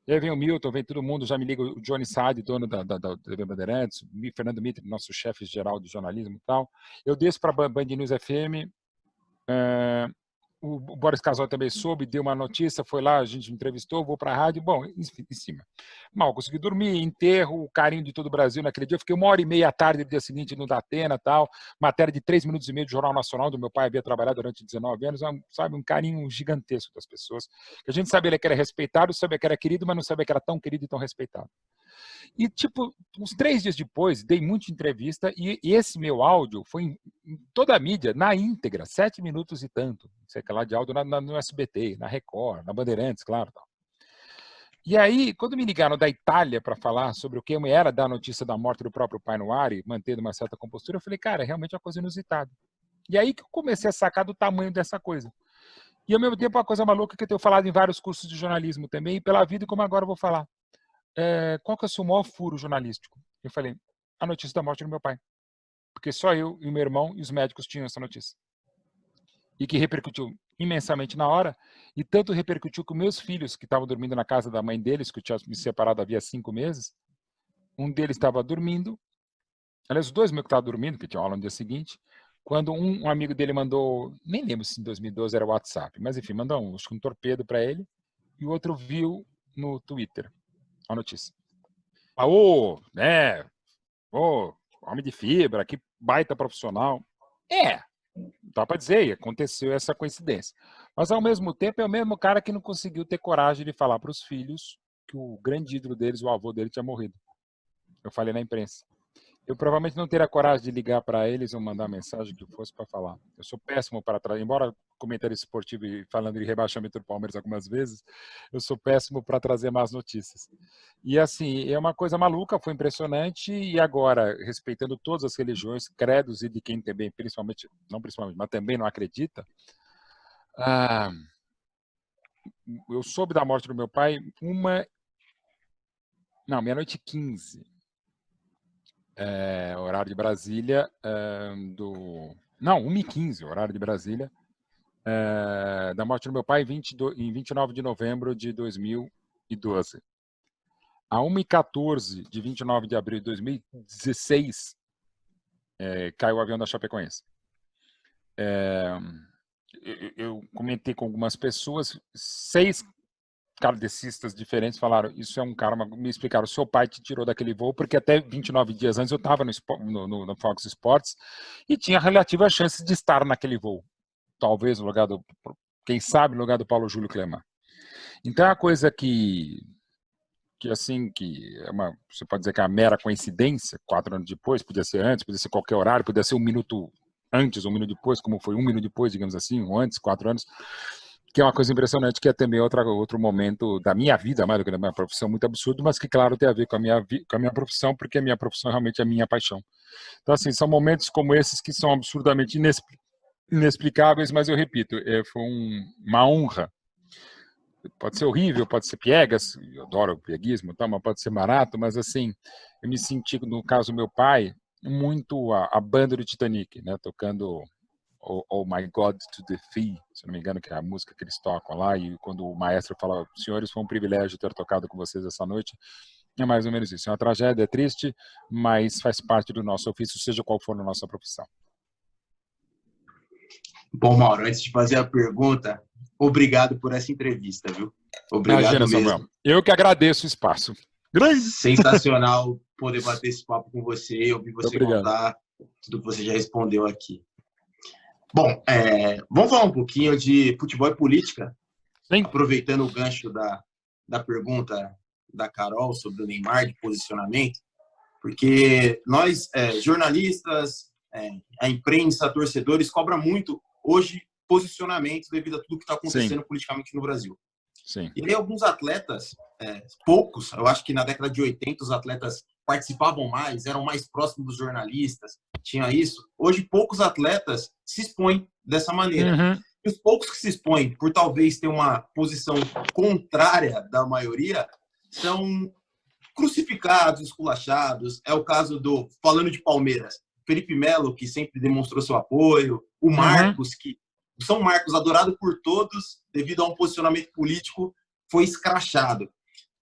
E aí vem o Milton, vem todo mundo, já me liga o Johnny Saad, dono da TV Bandeirantes, o Fernando Mitre, nosso chefe geral de jornalismo e tal. Eu desço para a Band News FM, o Boris Casoy também soube, deu uma notícia, foi lá, a gente entrevistou, vou para a rádio, bom, em cima. Mal, consegui dormir, enterro, o carinho de todo o Brasil naquele dia, eu fiquei 1h30 à tarde no dia seguinte no Datena, tal, matéria de 3 minutos e meio do Jornal Nacional, do meu pai havia trabalhado durante 19 anos, sabe, um carinho gigantesco das pessoas, que a gente sabia que era respeitado, sabia que era querido, mas não sabia que era tão querido e tão respeitado. E, tipo, uns 3 dias depois, dei muita entrevista e esse meu áudio foi em toda a mídia, na íntegra, 7 minutos e tanto, não sei o que lá, de áudio no SBT, na Record, na Bandeirantes, claro. Tal. E aí, quando me ligaram da Itália para falar sobre o que era dar a notícia da morte do próprio pai no ar e mantendo uma certa compostura, eu falei, cara, é realmente uma coisa inusitada. E aí que eu comecei a sacar do tamanho dessa coisa. E, ao mesmo tempo, uma coisa maluca que eu tenho falado em vários cursos de jornalismo também, e pela vida, como agora eu vou falar. Qual que é o seu maior furo jornalístico? Eu falei, a notícia da morte do meu pai. Porque só eu e o meu irmão e os médicos tinham essa notícia. E que repercutiu imensamente na hora, e tanto repercutiu que meus filhos, que estavam dormindo na casa da mãe deles, que eu tinha me separado havia 5 meses, um deles estava dormindo, aliás, os dois meus que estavam dormindo, que tinham aula no dia seguinte, quando um amigo dele mandou, nem lembro se em 2012 era WhatsApp, mas enfim, mandou acho que um torpedo para ele, e o outro viu no Twitter a notícia. Né? Homem de fibra, que baita profissional. Dá para dizer, aconteceu essa coincidência. Mas, ao mesmo tempo, é o mesmo cara que não conseguiu ter coragem de falar para os filhos que o grande ídolo deles, o avô dele, tinha morrido. Eu falei na imprensa. Eu provavelmente não teria coragem de ligar para eles ou mandar mensagem que fosse para falar. Eu sou péssimo para trazer, embora comentarista esportivo e falando de rebaixamento do Palmeiras algumas vezes, eu sou péssimo para trazer más notícias. E assim, é uma coisa maluca, foi impressionante, e agora, respeitando todas as religiões, credos e de quem também, principalmente, não principalmente, mas também não acredita, eu soube da morte do meu pai meia-noite e 15. Horário de Brasília, 1h15, horário de Brasília, da morte do meu pai em 29 de novembro de 2012. A 1h14 de 29 de abril de 2016, caiu o avião da Chapecoense. Eu comentei com algumas pessoas, 6 kardecistas diferentes falaram, isso é um cara, me explicaram, seu pai te tirou daquele voo, porque até 29 dias antes eu estava no Fox Sports e tinha relativa chance de estar naquele voo. Talvez no lugar quem sabe no lugar do Paulo Júlio Clemar. Então é uma coisa que você pode dizer que é uma mera coincidência, 4 anos depois, podia ser antes, podia ser qualquer horário, podia ser 1 minuto antes, 1 minuto depois, como foi 1 minuto depois, digamos assim, ou antes, 4 anos, que é uma coisa impressionante, que é também outro momento da minha vida, mais do que da minha profissão, muito absurdo, mas que, claro, tem a ver com a minha profissão, porque a minha profissão realmente é a minha paixão. Então, assim, são momentos como esses que são absurdamente inexplicáveis, mas eu repito, foi uma honra. Pode ser horrível, pode ser piegas, eu adoro o pieguismo, mas pode ser barato, mas, assim, eu me senti, no caso do meu pai, muito a banda do Titanic, né, tocando Oh My God to the Thee, se não me engano, que é a música que eles tocam lá, e quando o maestro fala, senhores, foi um privilégio ter tocado com vocês essa noite, é mais ou menos isso. É uma tragédia, é triste, mas faz parte do nosso ofício, seja qual for a nossa profissão.
Bom, Mauro, antes de fazer a pergunta, obrigado por essa entrevista, viu? Obrigado. Imagina, mesmo. Samuel.
Eu que agradeço o espaço.
Grande. Sensacional poder bater esse papo com você, ouvir você contar tudo que você já respondeu aqui. Bom, vamos falar um pouquinho de futebol e política. Sim. Aproveitando o gancho da pergunta da Carol sobre o Neymar, de posicionamento, porque nós, jornalistas, a imprensa, torcedores, cobra muito hoje posicionamento devido a tudo que está acontecendo politicamente no Brasil. Sim. E aí alguns atletas, poucos, eu acho que na década de 80 os atletas participavam mais, eram mais próximos dos jornalistas, tinha isso. Hoje poucos atletas se expõem dessa maneira. Uhum. E os poucos que se expõem, por talvez ter uma posição contrária da maioria, são crucificados, esculachados. É o caso falando de Palmeiras, Felipe Melo, que sempre demonstrou seu apoio, o Marcos, que São Marcos, adorado por todos, devido a um posicionamento político, foi escrachado.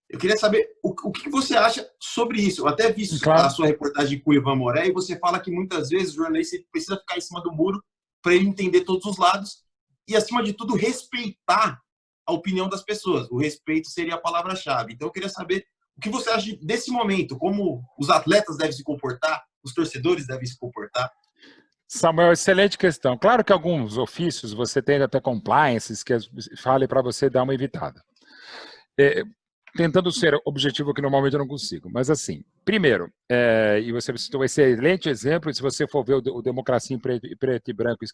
Eu queria saber o que você acha sobre isso. Eu até vi a sua reportagem com o Ivan Moré, e você fala que muitas vezes o jornalista precisa ficar em cima do muro para ele entender todos os lados e, acima de tudo, respeitar a opinião das pessoas. O respeito seria a palavra-chave. Então, eu queria saber o que você acha desse momento, como os atletas devem se comportar, os torcedores devem se comportar.
Samuel, excelente questão. Claro que alguns ofícios você tem até compliances que fale para você dar uma evitada. Tentando ser objetivo, que normalmente eu não consigo. Mas assim, primeiro, e você citou um excelente exemplo, se você for ver o Democracia em Preto e Branco,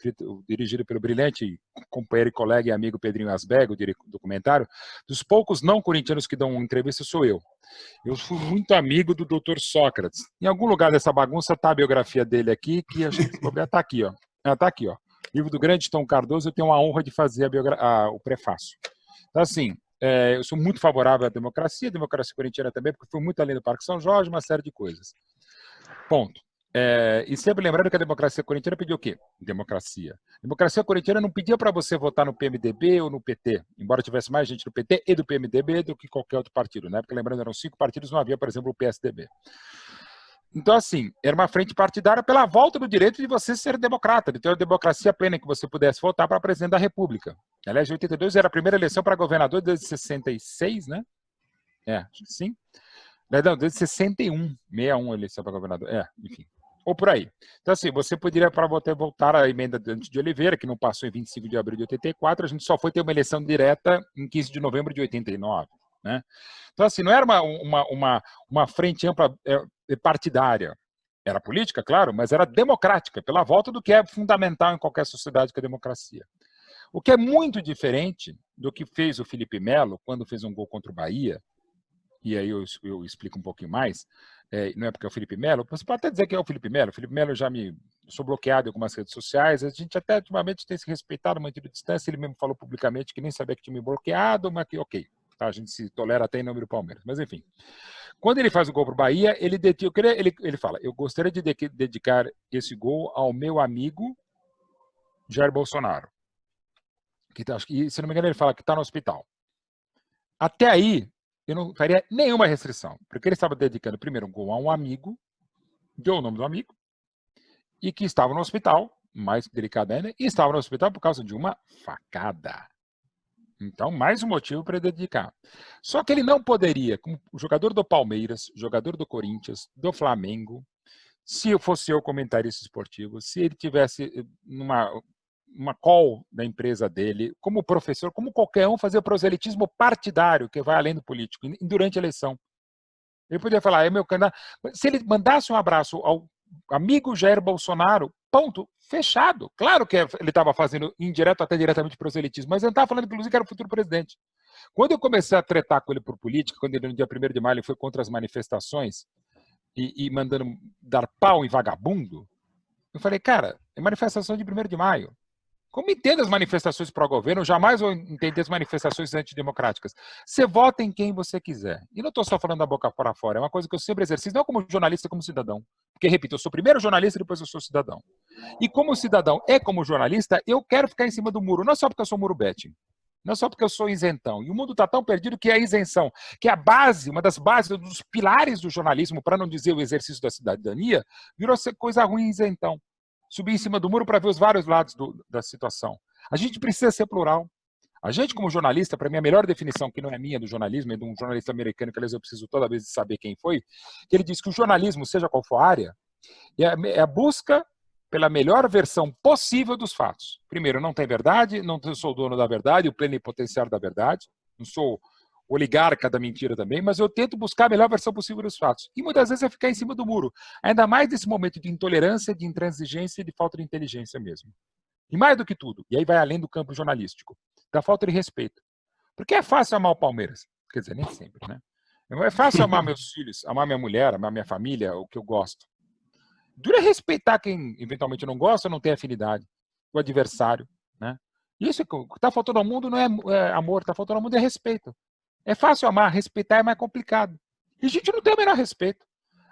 dirigido pelo brilhante companheiro e colega e amigo Pedrinho Asbeg, o documentário, dos poucos não corintianos que dão uma entrevista sou eu. Eu fui muito amigo do Dr. Sócrates. Em algum lugar dessa bagunça está a biografia dele aqui, que acho que está aqui, ó. Está aqui, ó. Livro do grande Tom Cardoso, eu tenho a honra de fazer o prefácio. Então, assim, eu sou muito favorável à democracia corintiana também, porque fui muito além do Parque São Jorge, uma série de coisas. Ponto. E sempre lembrando que a democracia corintiana pediu o quê? Democracia. A democracia corintiana não pedia para você votar no PMDB ou no PT, embora tivesse mais gente do PT e do PMDB do que qualquer outro partido. Na época, lembrando, eram 5 partidos, não havia, por exemplo, o PSDB. Então, assim, era uma frente partidária pela volta do direito de você ser democrata, de ter a democracia plena, que você pudesse votar para presidente da República. Aliás, em 82 era a primeira eleição para governador desde 66, né? Acho que sim. Não, desde 61, 61 a eleição para governador. Enfim. Ou por aí. Então, assim, você poderia para voltar à emenda de Oliveira, que não passou em 25 de abril de 84, a gente só foi ter uma eleição direta em 15 de novembro de 89. Né? Então, assim, não era uma frente ampla partidária. Era política, claro, mas era democrática, pela volta do que é fundamental em qualquer sociedade, que é a democracia. O que é muito diferente do que fez o Felipe Melo, quando fez um gol contra o Bahia, e aí eu explico um pouquinho mais, não é porque é o Felipe Melo, você pode até dizer que é o Felipe Melo sou bloqueado em algumas redes sociais, a gente até ultimamente tem se respeitado, mantido distância, ele mesmo falou publicamente que nem sabia que tinha me bloqueado, mas que ok, tá, a gente se tolera até em nome do Palmeiras, mas enfim. Quando ele faz o gol para o Bahia, ele fala, eu gostaria de dedicar esse gol ao meu amigo Jair Bolsonaro, que se não me engano ele fala que está no hospital. Até aí, eu não faria nenhuma restrição, porque ele estava dedicando primeiro um gol a um amigo, deu o nome do amigo, e que estava no hospital, mais delicado ainda, e estava no hospital por causa de uma facada. Então, mais um motivo para dedicar. Só que ele não poderia, como jogador do Palmeiras, jogador do Corinthians, do Flamengo, se eu fosse eu comentarista esportivo, se ele tivesse uma call da empresa dele, como professor, como qualquer um, fazer proselitismo partidário, que vai além do político, durante a eleição. Ele podia falar, é meu candidato. Se ele mandasse um abraço ao amigo Jair Bolsonaro, ponto, fechado. Claro que ele estava fazendo indireto, até diretamente proselitismo, mas ele estava falando, inclusive, que era o futuro presidente. Quando eu comecei a tretar com ele por política, quando ele, no dia 1º de maio, ele foi contra as manifestações e mandando dar pau em vagabundo, eu falei, cara, é manifestação de 1º de maio. Como entendo as manifestações pró-governo, eu jamais vou entender as manifestações antidemocráticas. Você vota em quem você quiser. E não estou só falando da boca para fora, é uma coisa que eu sempre exercito, não como jornalista, como cidadão. Porque, repito, eu sou primeiro jornalista e depois eu sou cidadão. E como cidadão e como jornalista, eu quero ficar em cima do muro, não só porque eu sou muro betting, não só porque eu sou isentão. E o mundo está tão perdido que a isenção, que é a base, uma das bases, dos pilares do jornalismo, para não dizer o exercício da cidadania, virou ser coisa ruim isentão. Subir em cima do muro para ver os vários lados da situação. A gente precisa ser plural. A gente, como jornalista, para mim, a melhor definição, que não é minha do jornalismo, é de um jornalista americano, que aliás eu preciso toda vez de saber quem foi, que ele diz que o jornalismo, seja qual for a área, é a busca pela melhor versão possível dos fatos. Primeiro, não tem verdade, não sou o dono da verdade, o plenipotenciário da verdade, não sou oligarca da mentira também, mas eu tento buscar a melhor versão possível dos fatos. E muitas vezes é ficar em cima do muro. Ainda mais nesse momento de intolerância, de intransigência e de falta de inteligência mesmo. E mais do que tudo, e aí vai além do campo jornalístico, da falta de respeito. Porque é fácil amar o Palmeiras. Quer dizer, nem sempre, né? É fácil amar meus filhos, amar minha mulher, amar minha família, o que eu gosto. Dura respeitar quem eventualmente não gosta, não tem afinidade. O adversário, né? Isso que está faltando ao mundo não é amor, está faltando ao mundo é respeito. É fácil amar, respeitar é mais complicado. E a gente não tem o menor respeito.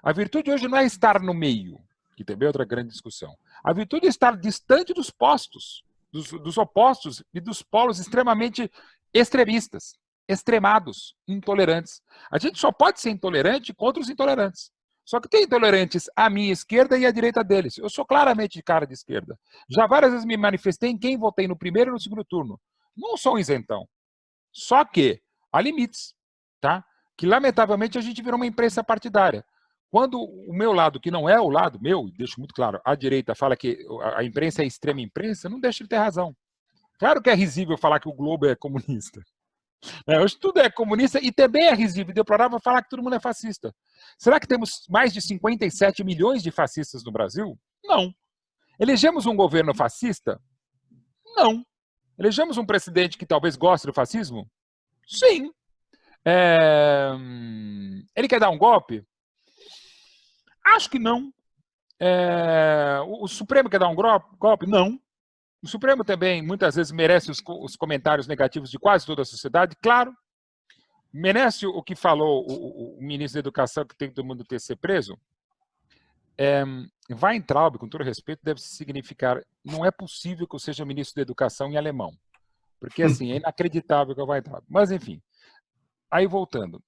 A virtude hoje não é estar no meio, que também é outra grande discussão. A virtude é estar distante dos postos, dos opostos e dos polos extremamente extremistas, extremados, intolerantes. A gente só pode ser intolerante contra os intolerantes. Só que tem intolerantes à minha esquerda e à direita deles. Eu sou claramente de cara de esquerda. Já várias vezes me manifestei em quem votei no primeiro e no segundo turno. Não sou um isentão. Só que há limites, tá? Que lamentavelmente a gente virou uma imprensa partidária. Quando o meu lado, que não é o lado meu, deixo muito claro, a direita fala que a imprensa é extrema imprensa, não deixa ele ter razão. Claro que é risível falar que o Globo é comunista. Hoje tudo é comunista e também é risível e deplorável falar que todo mundo é fascista. Será que temos mais de 57 milhões de fascistas no Brasil? Não. Elegemos um governo fascista? Não. Elegemos um presidente que talvez goste do fascismo? Sim. Ele quer dar um golpe? Acho que não. O Supremo quer dar um golpe? Não. O Supremo também, muitas vezes, merece os comentários negativos de quase toda a sociedade, claro. Merece o que falou o ministro da Educação, que tem todo mundo ter que ser preso? Weintraub, com todo respeito, deve significar não é possível que eu seja ministro da Educação em alemão. Porque, assim, é inacreditável que eu Weintraub. Mas, enfim. Aí, voltando.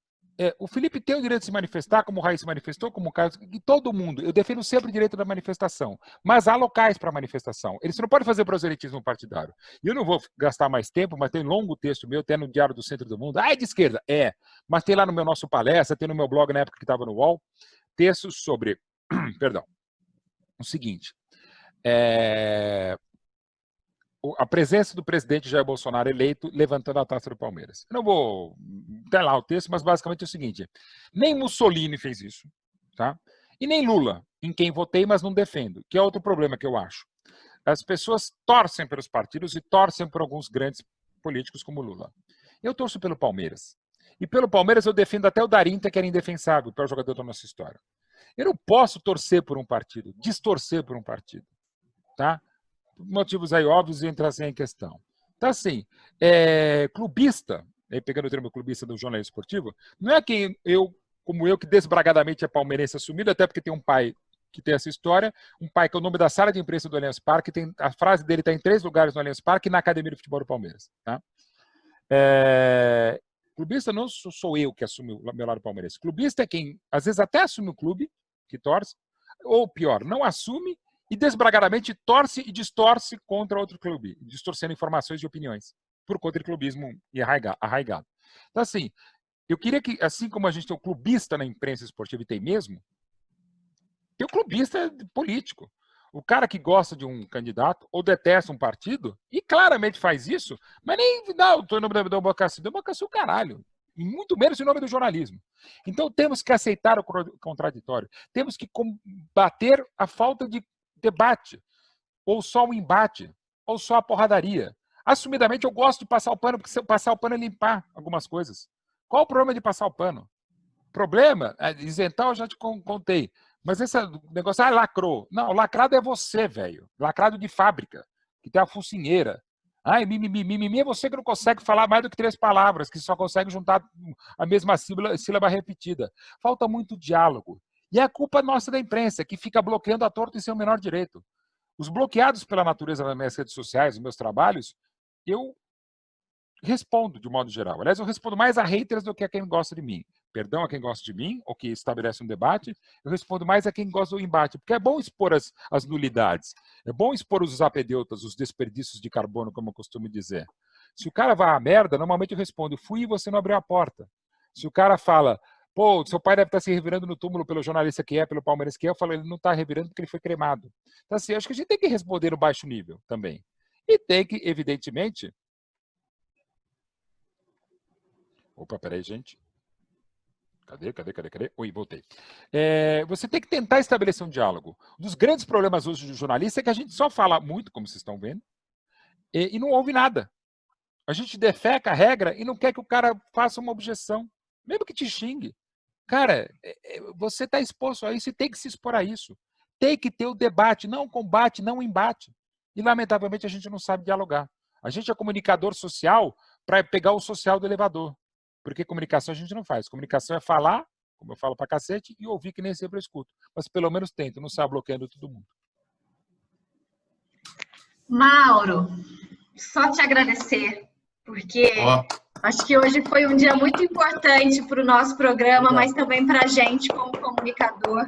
O Felipe tem o direito de se manifestar, como o Raí se manifestou, como o Carlos, e todo mundo. Eu defendo sempre o direito da manifestação. Mas há locais para manifestação. Você não pode fazer proselitismo partidário. E eu não vou gastar mais tempo, mas tem um longo texto meu, até no Diário do Centro do Mundo. É de esquerda? Mas tem lá no meu nosso palestra, tem no meu blog na época que estava no UOL, textos sobre, perdão, o seguinte, a presença do presidente Jair Bolsonaro eleito levantando a taça do Palmeiras. Eu não vou ter lá o texto, mas basicamente é o seguinte, nem Mussolini fez isso, tá? E nem Lula, em quem votei, mas não defendo, que é outro problema que eu acho. As pessoas torcem pelos partidos e torcem por alguns grandes políticos como Lula. Eu torço pelo Palmeiras. E pelo Palmeiras eu defendo até o Darinta, que era indefensável, o pior jogador da nossa história. Eu não posso torcer por um partido, distorcer por um partido, tá? Por motivos aí óbvios, entrar sem em questão. Então, assim, clubista, pegando o termo clubista do jornalismo esportivo, não é quem como eu, que desbragadamente é palmeirense assumido, até porque tem um pai que tem essa história, um pai que é o nome da sala de imprensa do Allianz Parque, a frase dele está em 3 lugares no Allianz Parque e na Academia de Futebol do Palmeiras. Tá? Clubista não sou eu que assumo o meu lado palmeirense. Clubista é quem, às vezes, até assume o clube, que torce, ou pior, não assume e desbragadamente torce e distorce contra outro clube, distorcendo informações e opiniões, por conta de clubismo arraigado. Então, assim, eu queria que, assim como a gente tem o clubista na imprensa esportiva e tem mesmo, tem o clubista político. O cara que gosta de um candidato ou detesta um partido, e claramente faz isso, mas nem não, estou em nome da democracia. Democracia é o caralho. E muito menos em nome do jornalismo. Então temos que aceitar o contraditório. Temos que combater a falta de debate, ou só o embate, ou só a porradaria. Assumidamente eu gosto de passar o pano, porque se eu passar o pano é limpar algumas coisas. Qual o problema de passar o pano? O problema, isentar eu já te contei. Mas esse negócio, lacrou. Não, lacrado é você, velho. Lacrado de fábrica, que tem a focinheira. Mimimi é você que não consegue falar mais do que 3 palavras, que só consegue juntar a mesma sílaba repetida. Falta muito diálogo. E é a culpa nossa da imprensa, que fica bloqueando a torto em seu menor direito. Os bloqueados pela natureza das minhas redes sociais, dos meus trabalhos, eu respondo de modo geral. Aliás, eu respondo mais a haters do que a quem gosta de mim. Perdão a quem gosta de mim, ou que estabelece um debate, eu respondo mais a quem gosta do embate, porque é bom expor as nulidades, é bom expor os apedeutas, os desperdícios de carbono, como eu costumo dizer. Se o cara vai à merda, normalmente eu respondo, fui e você não abriu a porta. Se o cara fala, pô, seu pai deve estar se revirando no túmulo pelo jornalista que é, pelo Palmeiras que é, eu falo, ele não está revirando porque ele foi cremado. Então, assim, acho que a gente tem que responder no baixo nível também. E tem que, evidentemente... Opa, peraí, gente. Cadê? Oi, voltei. Você tem que tentar estabelecer um diálogo. Um dos grandes problemas hoje do jornalista é que a gente só fala muito, como vocês estão vendo, e não ouve nada. A gente defeca a regra e não quer que o cara faça uma objeção, mesmo que te xingue. Cara, você está exposto a isso e tem que se expor a isso. Tem que ter o debate, não o combate, não o embate. E, lamentavelmente, a gente não sabe dialogar. A gente é comunicador social para pegar o social do elevador. Porque comunicação a gente não faz. Comunicação é falar, como eu falo pra cacete, e ouvir, que nem sempre eu escuto. Mas pelo menos tento, não sai bloqueando todo mundo.
Mauro, só te agradecer, porque acho que hoje foi um dia muito importante para o nosso programa, mas também para a gente como comunicador,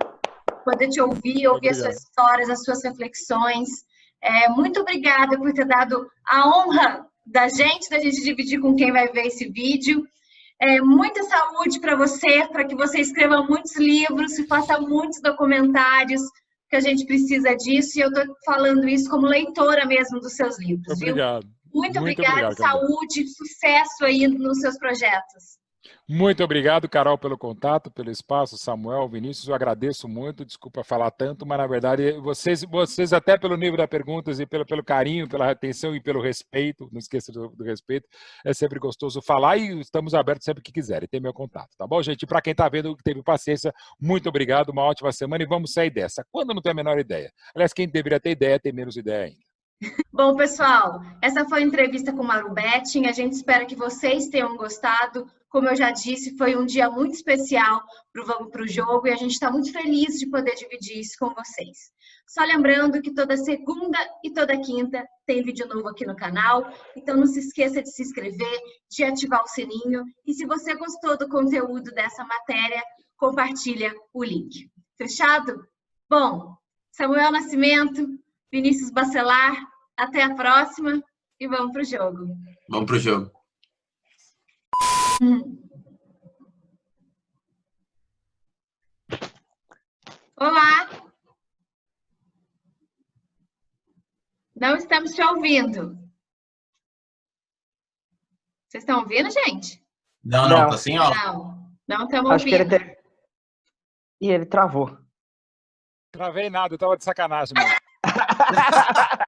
poder te ouvir as suas histórias, as suas reflexões. Muito obrigada por ter dado a honra da gente dividir com quem vai ver esse vídeo. Muita saúde para você, para que você escreva muitos livros e faça muitos documentários, que a gente precisa disso, e eu estou falando isso como leitora mesmo dos seus livros.
Obrigado.
Viu? Muito obrigada, saúde, sucesso aí nos seus projetos.
Muito obrigado, Carol, pelo contato, pelo espaço, Samuel, Vinícius, eu agradeço muito, desculpa falar tanto, mas na verdade vocês até pelo nível das perguntas e pelo carinho, pela atenção e pelo respeito, não esqueça do respeito, é sempre gostoso falar e estamos abertos sempre que quiserem, tem meu contato, tá bom, gente? Para quem está vendo, que teve paciência, muito obrigado, uma ótima semana e vamos sair dessa, quando não tem a menor ideia. Aliás, quem deveria ter ideia, tem menos ideia ainda.
Bom, pessoal, essa foi a entrevista com o Mauro Betting, a gente espera que vocês tenham gostado. Como eu já disse, foi um dia muito especial para o Vamos pro Jogo e a gente está muito feliz de poder dividir isso com vocês. Só lembrando que toda segunda e toda quinta tem vídeo novo aqui no canal, então não se esqueça de se inscrever, de ativar o sininho e se você gostou do conteúdo dessa matéria, compartilha o link. Fechado? Bom, Samuel Nascimento, Vinícius Bacelar, até a próxima e vamos pro jogo.
Vamos pro jogo.
Olá! Não estamos te ouvindo. Vocês estão ouvindo, gente?
Não, tá sem áudio.
Não estamos
Acho
ouvindo.
que ele travou.
Travei nada, eu tava de sacanagem mesmo.